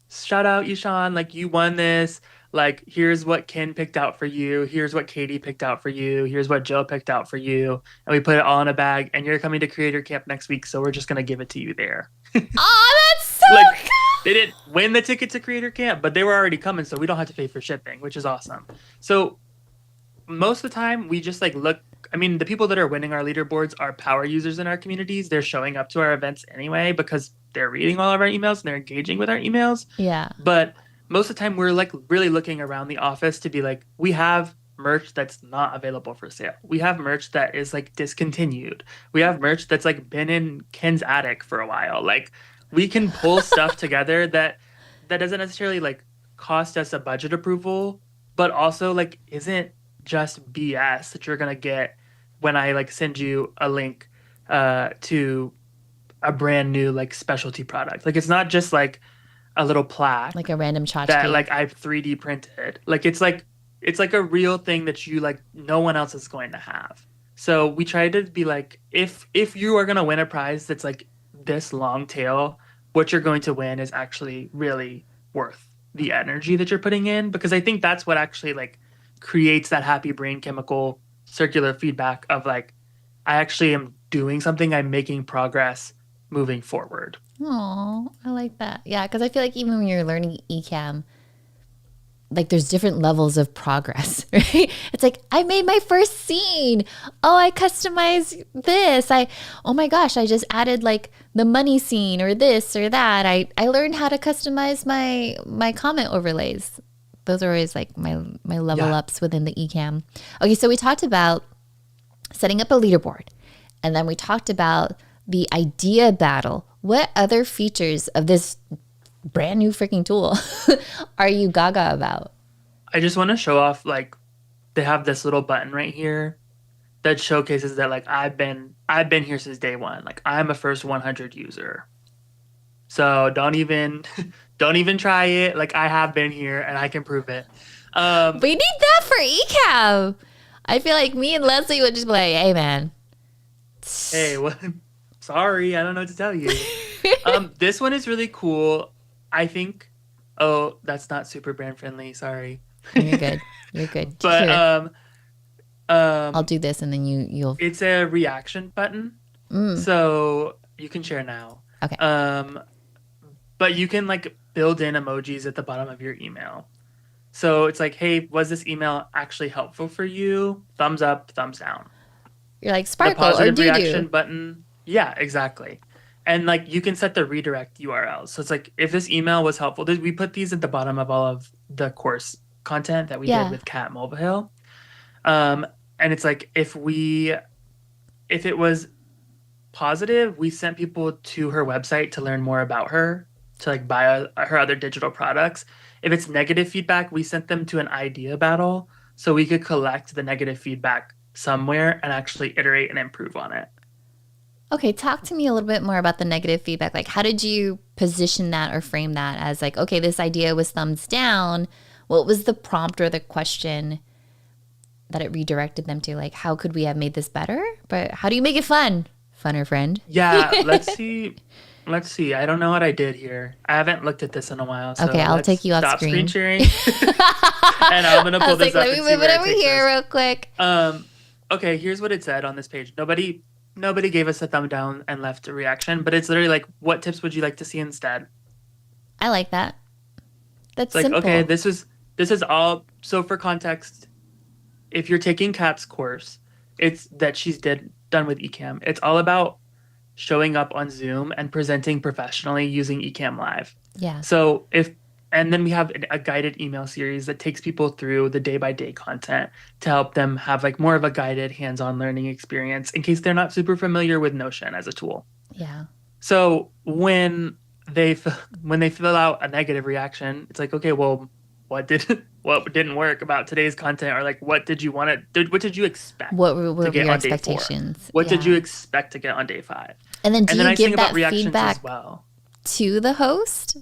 shout out Ishan, like you won this. Like here's what Ken picked out for you. Here's what Katie picked out for you. Here's what Joe picked out for you. And we put it all in a bag. And you're coming to Creator Camp next week, so we're just gonna give it to you there.
Oh, that's so
Like
cool.
they didn't win the ticket to Creator Camp, but they were already coming, so we don't have to pay for shipping, which is awesome. So most of the time we just like look. I mean, the people that are winning our leaderboards are power users in our communities. They're showing up to our events anyway because they're reading all of our emails and they're engaging with our emails.
Yeah.
But most of the time we're like really looking around the office to be like, we have merch that's not available for sale. We have merch that is like discontinued. We have merch that's like been in Ken's attic for a while. Like we can pull stuff together that doesn't necessarily like cost us a budget approval, but also like isn't just BS that you're gonna get when I like send you a link to a brand new like specialty product. Like it's not just like a little
Like
plaque
a random
that
tchotchke.
like I've 3D printed. Like it's like a real thing that you like no one else is going to have. So we try to be like if you are gonna win a prize that's like this long tail, what you're going to win is actually really worth the energy that you're putting in because I think that's what actually like creates that happy brain chemical circular feedback of like I actually am doing something, I'm making progress moving forward.
Oh, I like that. Yeah, because I feel like even when you're learning ECAM, like there's different levels of progress, right? It's like I made my first scene. Oh, I customized this. Oh my gosh, I just added like the money scene or this or that. I learned how to customize my comment overlays. Those are always like my level
Yeah.
ups within the ECAM. Okay, so we talked about setting up a leaderboard, and then we talked about the idea battle. What other features of this brand new freaking tool are you gaga about?
I just want to show off like they have this little button right here that showcases that like I've been here since day one. Like I'm a first 100 user. So don't even don't even try it. Like I have been here and I can prove it. Um
We need that for ECAM. I feel like me and Leslie would just be like, hey man.
hey, what sorry, I don't know what to tell you. This one is really cool. I think oh, that's not super brand friendly, sorry.
You're good. You're good.
But
Here, I'll
um
do this and then you'll
it's a reaction button.
mm,
So you can share now.
okay.
Um but you can like build in emojis at the bottom of your email. So it's like, hey, was this email actually helpful for you? Thumbs up, thumbs down.
You're like
The
sparkle or
positive
doo doo.
reaction button, yeah, exactly. And like you can set the redirect URLs. So it's like if this email was helpful, we put these at the bottom of all of the course content that we did
Yeah.
with Kat Mulvihill. Um, and it's like if it was positive, we sent people to her website to learn more about her, to like buy her other digital products. If it's negative feedback, we sent them to an idea battle so we could collect the negative feedback somewhere and actually iterate and improve on it.
Okay, talk to me a little bit more about the negative feedback. Like, how did you position that or frame that as like, okay, this idea was thumbs down. What was the prompt or the question that it redirected them to? Like, how could we have made this better? But how do you make it fun? Funner friend.
Yeah, let's see. Let's see. I don't know what I did here. I haven't looked at this in a while,
Okay,
so
I'll take
let's
you off
stop screen
screen.
sharing. And I'm gonna
I
pull
was like,
this up
let me
and see
move it
where it
over
takes
here
us.
real quick.
Um, okay, here's what it said on this page. Nobody gave us a thumb down and left a reaction, but it's literally like, what tips would you like to see instead?
I like that. That's
It's like, okay,
simple.
this is all. So for context, if you're taking Kat's course, it's that she's done with ECAM. It's all about showing up on Zoom and presenting professionally using ECAM Live.
Yeah.
So if and then we have a guided email series that takes people through the day by day content to help them have like more of a guided hands-on learning experience in case they're not super familiar with Notion as a tool.
Yeah.
So when they fill out a negative reaction, it's like, okay, well, what did what didn't work about today's content, or like what did you what did you expect
What
to
were
get
your
on day 4?
expectations?
What did you
Yeah.
expect to get on day 5?
And then do
And the
you
nice thing
give
about
that
reactions as
feedback
well.
to the host?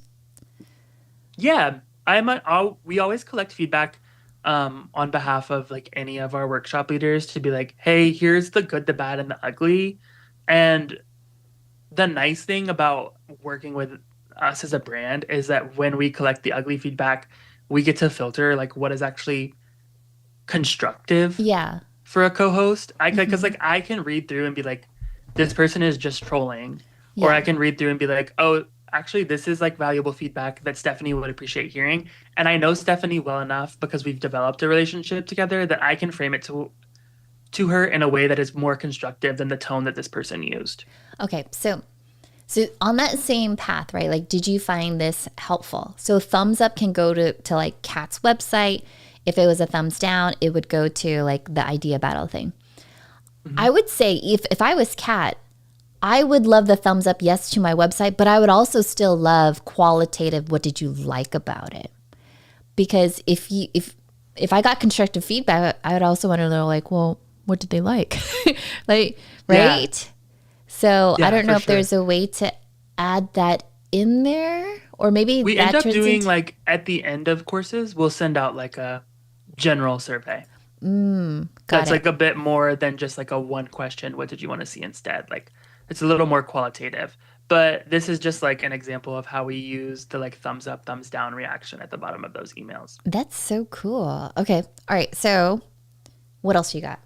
Yeah, we always collect feedback on behalf of like any of our workshop leaders to be like, hey, here's the good, the bad, and the ugly. And the nice thing about working with us as a brand is that when we collect the ugly feedback, we get to filter like what is actually constructive
Yeah.
for a co-host. Because
Hmm.
like I can read through and be like, this person is just trolling, or I
Yeah.
can read through and be like, oh, actually, this is like valuable feedback that Stephanie would appreciate hearing. And I know Stephanie well enough because we've developed a relationship together that I can frame it to her in a way that is more constructive than the tone that this person used.
Okay. So on that same path, right? Like, did you find this helpful? So thumbs up can go to like Kat's website. If it was a thumbs down, it would go to like the idea battle thing. I
Mhm.
would say if I was Kat, I would love the thumbs up yes to my website, but I would also still love qualitative what did you like about it? Because if I got constructive feedback, I would also want to know like, well, what did they like? Like,
Yeah,
right? So I
yeah,
don't know
for
if there's
sure.
a way to add that in there, or maybe
We end
that
up
turns
doing
into
like at the end of courses, we'll send out like a general survey
got
that's
it.
like a bit more than just like a one question, what did you want to see instead? Like it's a little more qualitative. But this is just like an example of how we use the like thumbs up, thumbs down reaction at the bottom of those emails.
That's so cool. Okay. All right. So what else you got?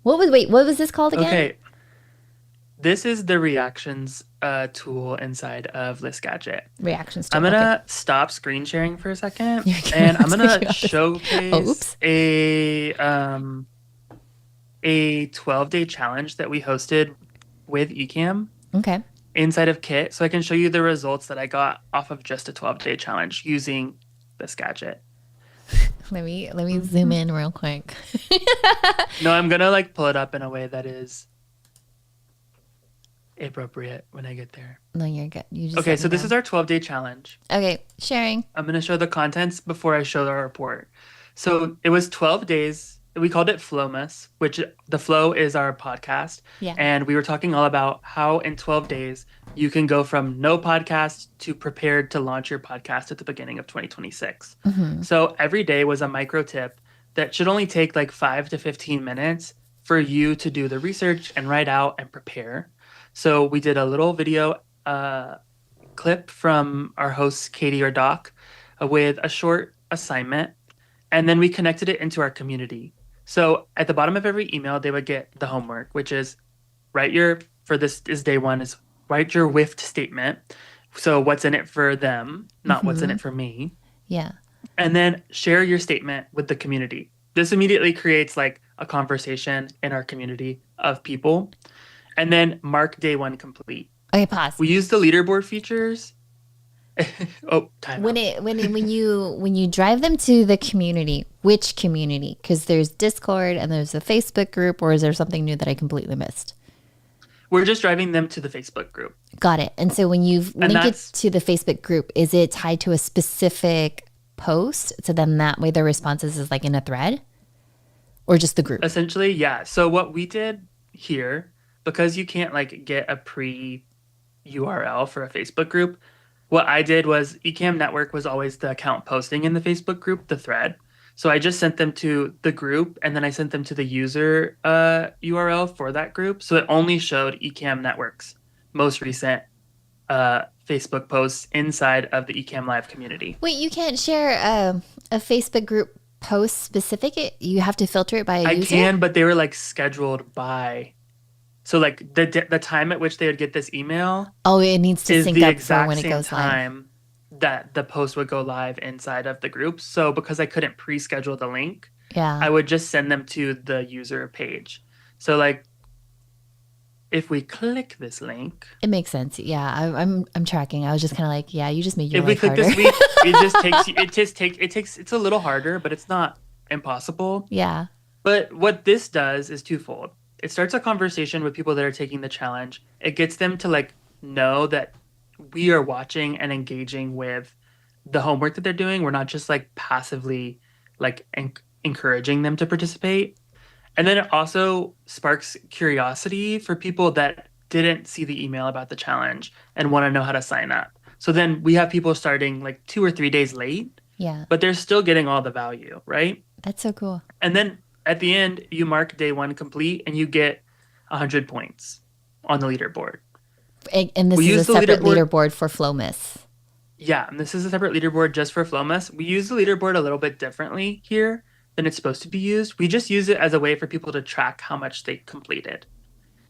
What was this called again?
Okay, this is the reactions tool inside of List Gadget.
Reactions
I'm
to okay.
gonna stop screen sharing for a second
You're good.
and
I
I'm
was
gonna
thinking about this. Oh,
showcase
oops.
a 12-day challenge that we hosted with ECAMM
Okay.
inside of Kit, so I can show you the results that I got off of just a 12-day challenge using this gadget.
Let me zoom
Mhm.
in real quick.
No, I'm gonna like pull it up in a way that is appropriate when I get there.
No, you're good. You just
Okay,
let me
so this
know.
is our 12-day challenge.
Okay, sharing.
I'm going to show the contents before I show our report. So it was 12 days. We called it Flowmas, which the flow is our podcast.
Yeah.
And we were talking all about how in 12 days you can go from no podcast to prepared to launch your podcast at the beginning of 2026.
Hmm.
So every day was a micro tip that should only take like 5 to 15 minutes for you to do the research and write out and prepare. So we did a little video clip from our hosts, Katie or Doc, with a short assignment, and then we connected it into our community. So at the bottom of every email, they would get the homework, which is for this is day one, is write your WIFT statement. So what's in it for them, not what's in
Hmm.
it for me.
Yeah.
And then share your statement with the community. This immediately creates like a conversation in our community of people. And then mark day one complete.
Okay, pause.
We use the leaderboard features. Oh,
When
timeout.
it when you drive them to the community, which community? Because there's Discord and there's a Facebook group, or is there something new that I completely missed?
We're just driving them to the Facebook group.
Got it. And so when you
And
link it
that's
to the Facebook group, is it tied to a specific post? So then that way the responses is like in a thread or just the group?
essentially, yeah. So what we did here, because you can't like get a pre URL for a Facebook group, what I did was Ecamm Network was always the account posting in the Facebook group, the thread. So I just sent them to the group and then I sent them to the user URL for that group. So it only showed Ecamm Network's most recent Facebook posts inside of the Ecamm Live community.
Wait, you can't share a Facebook group post specific? You have to filter it by a
I
user?
can, but they were like scheduled by. So like the time at which they would get this email
Oh, it needs to
is
sync
the
up for
exact
when it
same
goes live.
time that the post would go live inside of the group. So because I couldn't pre-schedule the link,
Yeah.
I would just send them to the user page. So like if we click this link,
It makes sense. Yeah, I'm tracking. I was just kind of like, yeah, you just made your
if we
life
click
harder.
this week, it's a little harder, but it's not impossible.
Yeah.
But what this does is twofold. It starts a conversation with people that are taking the challenge. It gets them to like know that we are watching and engaging with the homework that they're doing. We're not just like passively like encouraging them to participate. And then it also sparks curiosity for people that didn't see the email about the challenge and want to know how to sign up. So then we have people starting like 2 or 3 days late,
Yeah.
but they're still getting all the value, right?
That's so cool.
And then at the end, you mark day one complete and you get 100 points on the leaderboard.
And this
We
is a
use the
separate
leaderboard.
leaderboard for Flowmas.
Yeah, and this is a separate leaderboard just for Flowmas. We use the leaderboard a little bit differently here than it's supposed to be used. We just use it as a way for people to track how much they completed.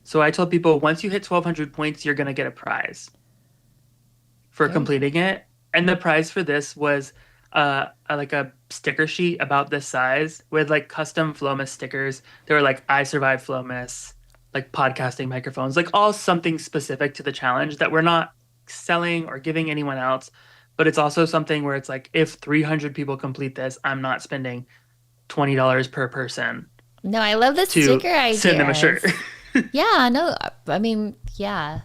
So I told people once you hit 1,200 points, you're going to get a prize for
Very cool.
completing it. And the prize for this was like a sticker sheet about this size with like custom Flowmas stickers. They were like, I survived Flowmas, like podcasting microphones, like all something specific to the challenge that we're not selling or giving anyone else. But it's also something where it's like, if 300 people complete this, I'm not spending $20 per person
No, I love the
to
sticker
send them a shirt.
ideas. Yeah, no, I mean, yeah,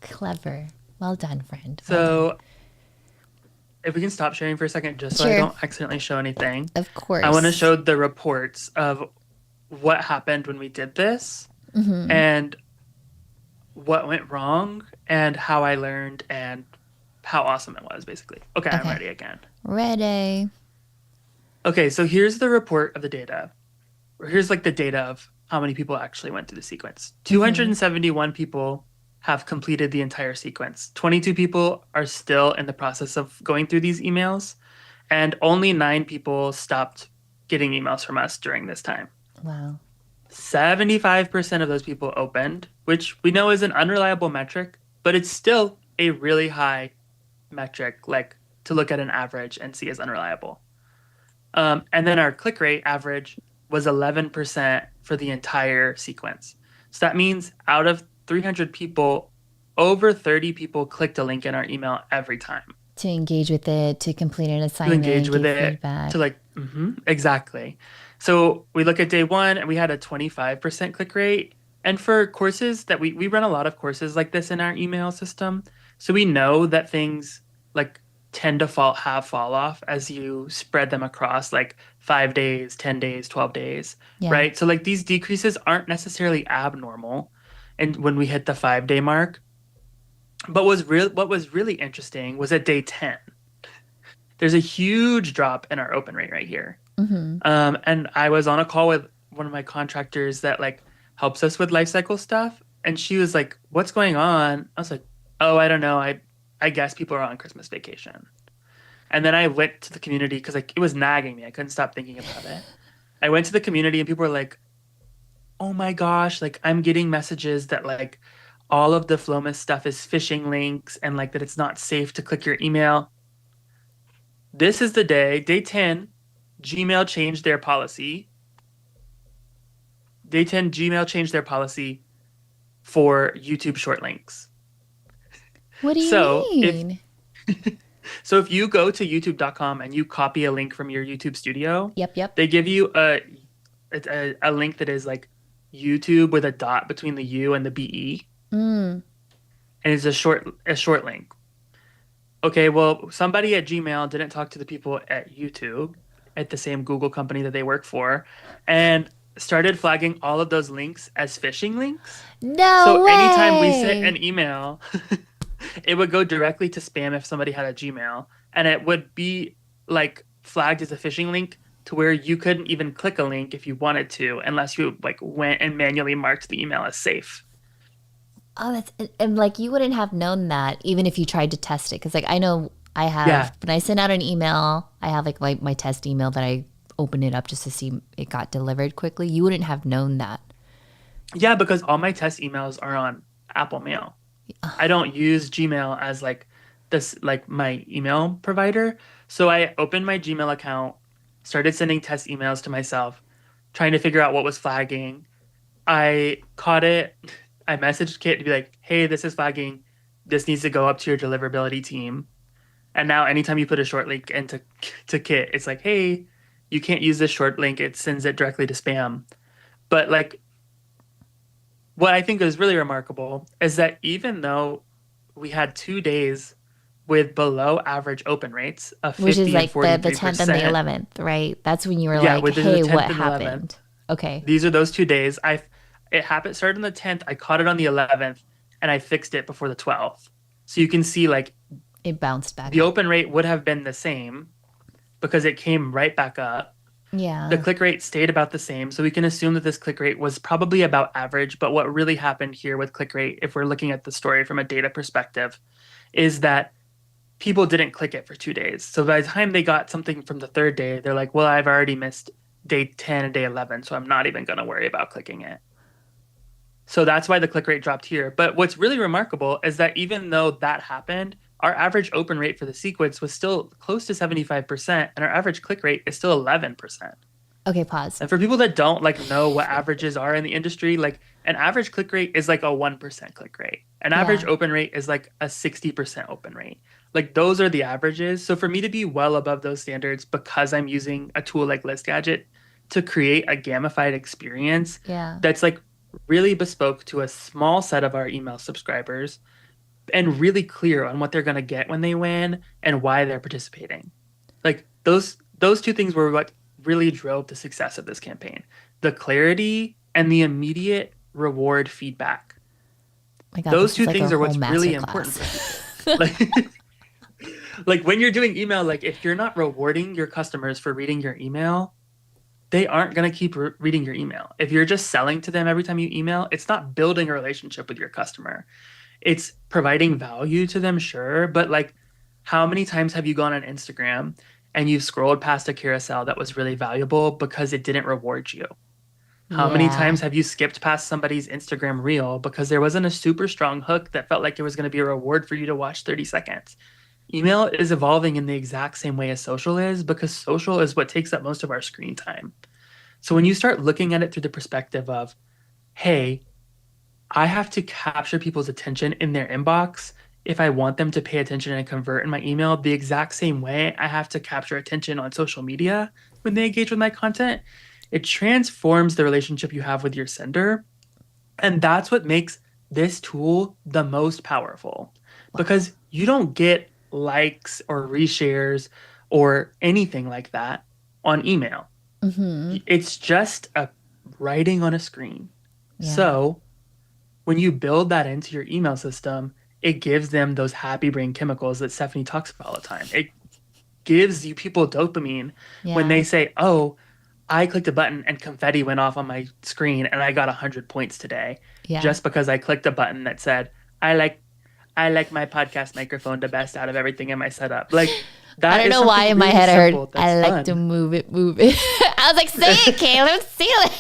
clever. Well done, friend. Well done.
So if we can stop sharing for a second, just so I
Sure,
don't accidentally show anything,
of
I want to
course.
show the reports of what happened when we did this
Mm-hmm.
and what went wrong and how I learned and how awesome it was, basically. Okay, I'm
Okay.
ready again.
Ready.
Okay, so here's the report of the data. Or here's like the data of how many people actually went through the sequence.
Mm-hmm.
271 people have completed the entire sequence. 22 people are still in the process of going through these emails, and only 9 people stopped getting emails from us during this time.
Wow.
75% of those people opened, which we know is an unreliable metric, but it's still a really high metric, like to look at an average and see as unreliable. And then our click rate average was 11% for the entire sequence. So that means out of 300 people, over 30 people clicked a link in our email every time
To engage with it, to complete an
to engage
assignment,
with
give
it, to
feedback.
like, exactly. So we look at day one and we had a 25% click rate. And for courses that we run a lot of courses like this in our email system. So we know that things like tend to fall off as you spread them across like 5 days, 10 days, 12 days,
Yeah.
right? So like these decreases aren't necessarily abnormal. And when we hit the 5 day mark, but what was really interesting was at day 10 there's a huge drop in our open rate right here.
Mm-hmm.
And I was on a call with one of my contractors that like helps us with lifecycle stuff, and she was like, "What's going on?" I was like, "Oh, I don't know. I guess people are on Christmas vacation." And then I went to the community because like it was nagging me. I couldn't stop thinking about it. I went to the community and people were like, "Oh my gosh, like I'm getting messages that like all of the Flowmas stuff is phishing links and like that it's not safe to click your email." This is the day 10, Gmail changed their policy. Day 10, Gmail changed their policy for YouTube short links.
What do you
So if
mean?
so if you go to youtube.com and you copy a link from your YouTube studio,
Yep, yep.
they give you a link that is like YouTube with a dot between the U and the BE,
Mm.
and it's a short link. Okay, well, somebody at Gmail didn't talk to the people at YouTube at the same Google company that they work for and started flagging all of those links as phishing links. So
No
anytime we sent an
way.
email, it would go directly to spam if somebody had a Gmail, and it would be like flagged as a phishing link to where you couldn't even click a link if you wanted to unless you like went and manually marked the email as safe.
Oh, that's and like you wouldn't have known that even if you tried to test it. Cause like I know I have
Yeah.
when I send out an email, I have like my test email that I open it up just to see it got delivered quickly. You wouldn't have known that.
Yeah, because all my test emails are on Apple Mail. I don't use Gmail as like this like my email provider. So I opened my Gmail account, started sending test emails to myself, trying to figure out what was flagging. I caught it. I messaged Kit to be like, "Hey, this is flagging. This needs to go up to your deliverability team." And now anytime you put a short link into to Kit, it's like, "Hey, you can't use this short link. It sends it directly to spam." But like what I think is really remarkable is that even though we had 2 days with below average open rates of
Which is
50 and
like the 10th and the
43%.
11th, right? That's when you were
Yeah,
like,
with the
hey, what
10th and 11th.
happened? Okay.
These are those 2 days. It happened started on the 10th. I caught it on the 11th and I fixed it before the 12th. So you can see like
It bounced back
the
up.
open rate would have been the same because it came right back up. The
Yeah.
click rate stayed about the same. So we can assume that this click rate was probably about average. But what really happened here with click rate, if we're looking at the story from a data perspective, is that people didn't click it for 2 days. So by the time they got something from the third day, they're like, well, I've already missed day 10 and day 11. So I'm not even going to worry about clicking it. So that's why the click rate dropped here. But what's really remarkable is that even though that happened, our average open rate for the sequence was still close to 75%, and our average click rate is still 11%.
Okay, pause.
And for people that don't like know what averages are in the industry, like an average click rate is like a 1% click rate. An average
Yeah.
open rate is like a 60% open rate. Like those are the averages. So for me to be well above those standards because I'm using a tool like List Gadget to create a gamified experience
Yeah.
that's like really bespoke to a small set of our email subscribers and really clear on what they're going to get when they win and why they're participating. Like those two things were what really drove the success of this campaign. The clarity and the immediate reward feedback.
My God,
Those
this is
two
like a
things are
whole
what's
master
really important
class.
for people. Like like when you're doing email, like if you're not rewarding your customers for reading your email, they aren't going to keep reading your email. If you're just selling to them every time you email, it's not building a relationship with your customer. It's providing value to them, sure, but like how many times have you gone on Instagram and you've scrolled past a carousel that was really valuable because it didn't reward you? How many
Yeah.
times have you skipped past somebody's Instagram reel because there wasn't a super strong hook that felt like there was going to be a reward for you to watch 30 seconds? Email is evolving in the exact same way as social is because social is what takes up most of our screen time. So when you start looking at it through the perspective of, hey, I have to capture people's attention in their inbox if I want them to pay attention and convert in my email the exact same way I have to capture attention on social media when they engage with my content. It transforms the relationship you have with your sender. And that's what makes this tool the most powerful
Wow.
because you don't get likes or reshares or anything like that on email.
Mm-hmm.
It's just a writing on a screen.
Yeah.
So when you build that into your email system, it gives them those happy brain chemicals that Stephanie talks about all the time. It gives you people dopamine when
Yeah.
they say, "Oh, I clicked a button and confetti went off on my screen and I got 100 points today
Yeah.
just because I clicked a button that said, I like I like my podcast microphone the best out of everything in my setup." Like
I
that
don't
is
know why
something
in my
really
head I heard,
simple that's
I like to
fun.
move it, move it. I was like, say it, Caleb, seal it.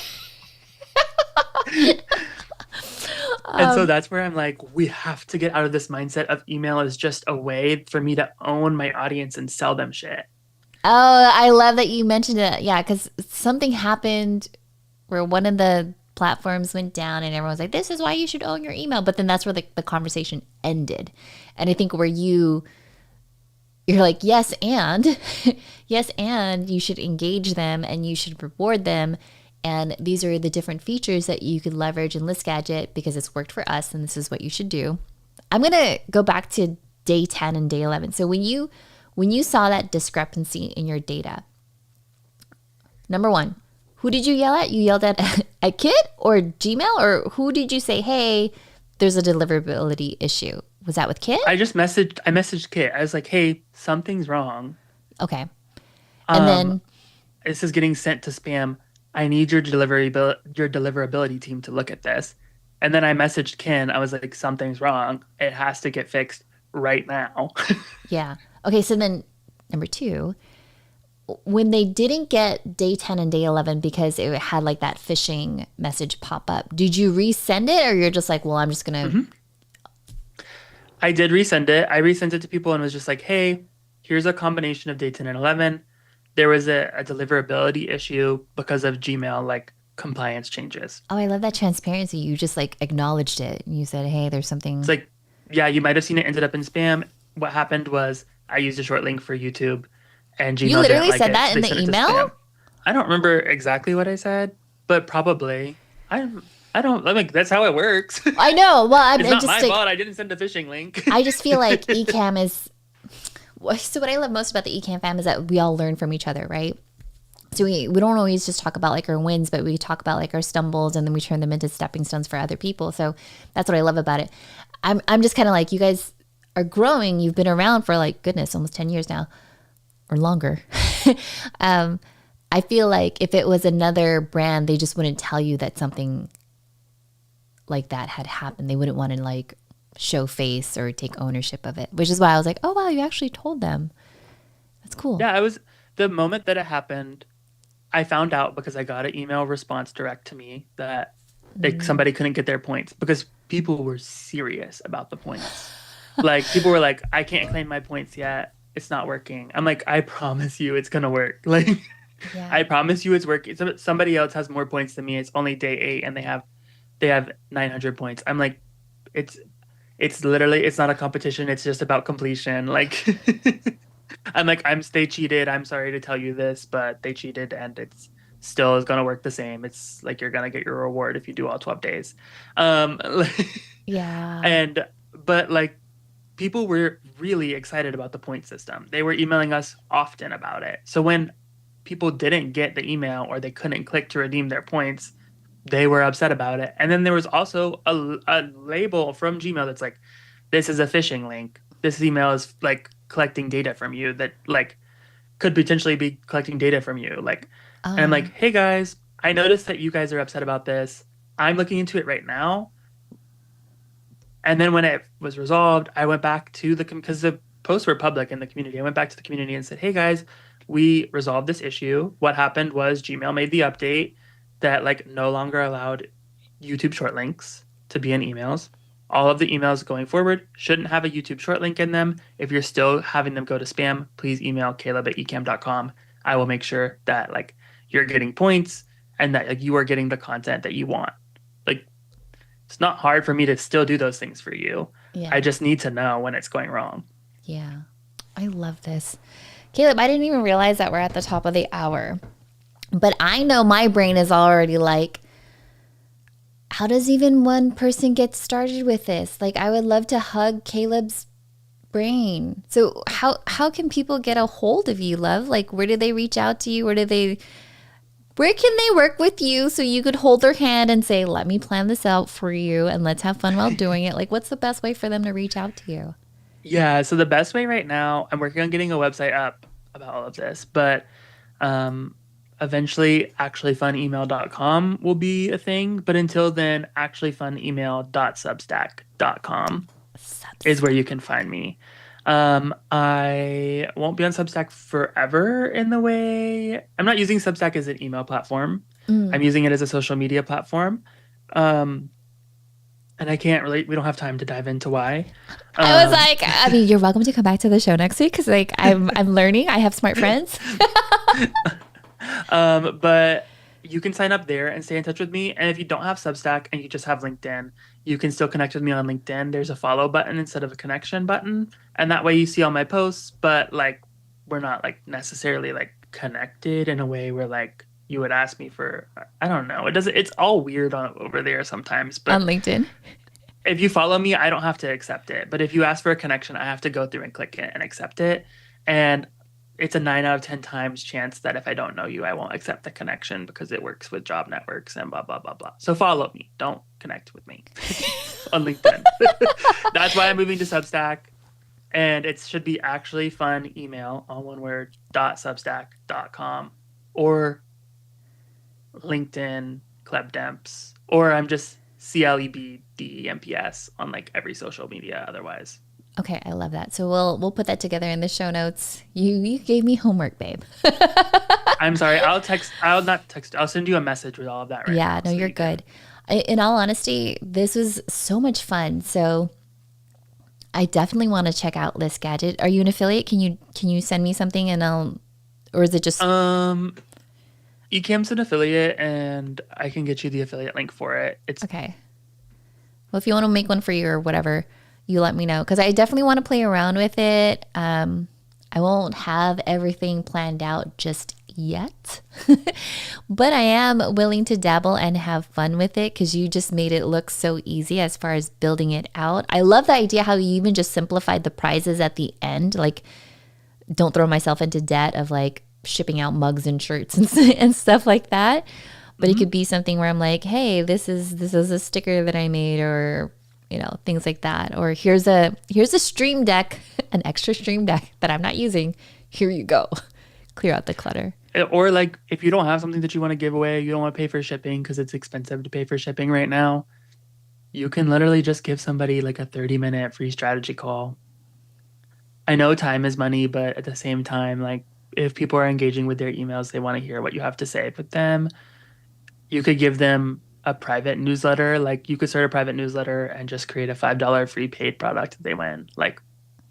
And so
Um,
that's where I'm like, we have to get out of this mindset of email as just a way for me to own my audience and sell them shit.
oh, I love that you mentioned it. Yeah, because something happened where one of the platforms went down and everyone was like, this is why you should own your email. But then that's where the conversation ended. And I think where you're like, yes, and yes, and you should engage them and you should reward them. And these are the different features that you could leverage in List Gadget because it's worked for us and this is what you should do. I'm gonna go back to day 10 and day 11. So when you saw that discrepancy in your data, number one, who did you yell at? You yelled at a Kit or Gmail, or who did you say, hey, there's a deliverability issue? Was that with Kit?
I messaged Kit. I was like, hey, something's wrong.
Okay. And
Um,
then,
this is getting sent to spam. I need your deliverability team to look at this. And then I messaged Ken. I was like, something's wrong. It has to get fixed right now.
yeah. Okay. So then, number two, when they didn't get day 10 and day 11 because it had like that phishing message pop up, did you resend it or you're just like, well, I'm just going to,
Mhm. I did resend it. I resent it to people and was just like, hey, here's a combination of day 10 and 11. There was a deliverability issue because of Gmail, like compliance changes.
oh, I love that transparency. You just like acknowledged it. You said, hey, there's
It's
something.
like, yeah, you might have seen it ended up in spam. What happened was I used a short link for YouTube and
You
Gmail didn't
literally
like
said
it,
that
so
in
they
the
sent it to
email?
spam. I don't remember exactly what I said, but probably. I I don't like that's how it works.
I know. Well,
It's
I'm
not
just
my
like,
fault. I didn't send a phishing link.
I just feel like ECAMM is So what I love most about the ECAMM fam is that we all learn from each other, right? So we don't always just talk about like our wins, but we talk about like our stumbles, and then we turn them into stepping stones for other people. So that's what I love about it. I'm just kind of like, you guys are growing. You've been around for like, goodness, almost 10 years now or longer. I feel like if it was another brand, they just wouldn't tell you that something like that had happened. They wouldn't want to like show face or take ownership of it, which is why I was like, oh wow, you actually told them. That's cool.
Yeah, the moment that it happened, I found out because I got an email response direct to me that somebody couldn't get their points because people were serious about the points. Like people were like, I can't claim my points yet. It's not working. I'm like, I promise you it's going to work. Like,
Yeah.
I promise you it's working. Somebody else has more points than me. It's only day 8 and they have 900 points. I'm like, it's literally, it's not a competition. It's just about completion. Like, I'm like, they cheated. I'm sorry to tell you this, but they cheated and it's still is going to work the same. It's like, you're going to get your reward if you do all 12 days.
Yeah.
But like, people were really excited about the point system. They were emailing us often about it. So when people didn't get the email or they couldn't click to redeem their points, they were upset about it. And then there was also a label from Gmail that's like, this is a phishing link. This email is like collecting data from you that like could potentially be collecting data from you. Like, and I'm like, hey guys, I noticed that you guys are upset about this. I'm looking into it right now. And then when it was resolved, I went back to because the posts were public in the community. I went back to the community and said, hey guys, we resolved this issue. What happened was Gmail made the update that like no longer allowed YouTube short links to be in emails. All of the emails going forward shouldn't have a YouTube short link in them. If you're still having them go to spam, please email caleb@ecamm.com. I will make sure that like you're getting points and that like you are getting the content that you want. Like, it's not hard for me to still do those things for you.
Yeah.
I just need to know when it's going wrong.
Yeah. I love this. Caleb, I didn't even realize that we're at the top of the hour. But I know my brain is already like, how does even one person get started with this? Like, I would love to hug Caleb's brain. So how can people get a hold of you, love? Like, where do they reach out to you? Where can they work with you so you could hold their hand and say, let me plan this out for you and let's have fun while doing it? Like, what's the best way for them to reach out to you?
Yeah, so the best way right now, I'm working on getting a website up about all of this, but eventually actuallyfunemail.com will be a thing. But until then, actuallyfunemail.substack.com is where you can find me. I won't be on Substack forever in the way I'm not using Substack as an email platform. I'm using it as a social media platform. And we don't have time to dive into why.
I was like, I mean, you're welcome to come back to the show next week because like I'm learning. I have smart friends.
But you can sign up there and stay in touch with me. And if you don't have Substack and you just have LinkedIn, you can still connect with me on LinkedIn. There's a follow button instead of a connection button. And that way you see all my posts, but like we're not like necessarily like connected in a way where like you would ask me for, I don't know. It's all weird over there sometimes. But
on LinkedIn.
If you follow me, I don't have to accept it. But if you ask for a connection, I have to go through and click it and accept it. And it's a 9 out of 10 times chance that if I don't know you, I won't accept the connection because it works with job networks and blah, blah, blah, blah. So follow me. Don't connect with me on LinkedIn. That's why I'm moving to Substack. And it should be actually fun email, all one word, .substack.com or LinkedIn, Klebdemps, or I'm just CLEBDEMPS on like every social media otherwise.
Okay, I love that. So we'll put that together in the show notes. You gave me homework, babe.
I'm sorry. I'll send you a message with all of that right
Yeah,
now.
no, you're good. In all honesty, this was so much fun. So I definitely want to check out List Gadget. Are you an affiliate? Can you send me something or is it just
ECAMM's an affiliate and I can get you the affiliate link for it. It's
okay. Well, if you want to make one for you or whatever, you let me know because I definitely want to play around with it. I won't have everything planned out just yet, but I am willing to dabble and have fun with it because you just made it look so easy as far as building it out. I love the idea how you even just simplified the prizes at the end. Like don't throw myself into debt of like shipping out mugs and shirts and, and stuff like that. But it could be something where I'm like, hey, this is a sticker that I made, or things like that. Or here's a stream deck, an extra stream deck that I'm not using. Here you go. Clear out the clutter.
Or like if you don't have something that you want to give away, you don't want to pay for shipping because it's expensive to pay for shipping right now, you can literally just give somebody like a 30-minute free strategy call. I know time is money, but at the same time, like if people are engaging with their emails, they want to hear what you have to say with them. You could give them a private newsletter. Like you could start a private newsletter and just create a $5 free paid product if they win. Like,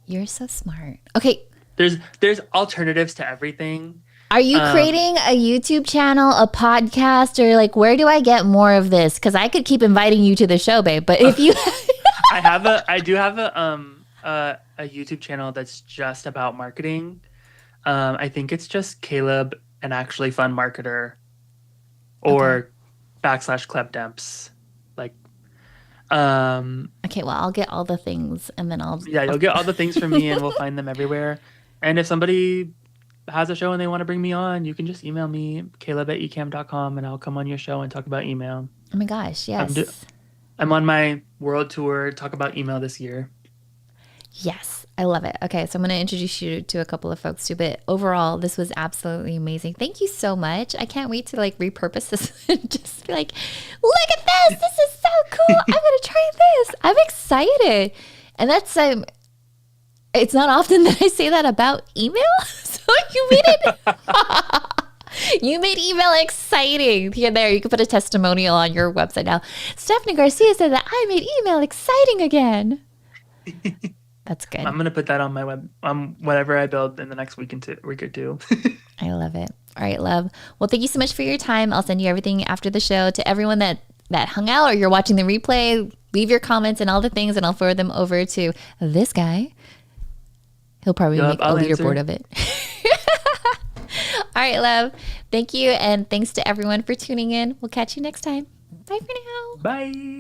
you're so smart. Okay.
There's alternatives to everything.
Are you creating a YouTube channel, a podcast, or like where do I get more of this? Because I could keep inviting you to the show, babe. But if you,
I do have a YouTube channel that's just about marketing. I think it's just Caleb, an actually fun marketer, or /Klebdemps. Like,
okay, well, I'll get all the things and then
you'll get all the things from me and we'll find them everywhere. And if somebody has a show and they want to bring me on, you can just email me, caleb@ecamm.com, and I'll come on your show and talk about email.
Oh my gosh, yes.
I'm on my world tour, talk about email this year.
Yes, I love it. Okay, so I'm going to introduce you to a couple of folks too, but overall, this was absolutely amazing. Thank you so much. I can't wait to like repurpose this and just be like, look at this. This is so cool. I'm going to try this. I'm excited. And that's, it's not often that I say that about email. So you made it. You made email exciting. Here, there, you can put a testimonial on your website now. Stephanie Garcia said that I made email exciting again. That's good.
I'm going to put that on my web, whatever I build in the next week or two.
I love it. All right, love. Well, thank you so much for your time. I'll send you everything after the show. To everyone that hung out or you're watching the replay, leave your comments and all the things, and I'll forward them over to this guy. He'll probably make a leaderboard of it. All right, love. Thank you. And thanks to everyone for tuning in. We'll catch you next time. Bye for now.
Bye.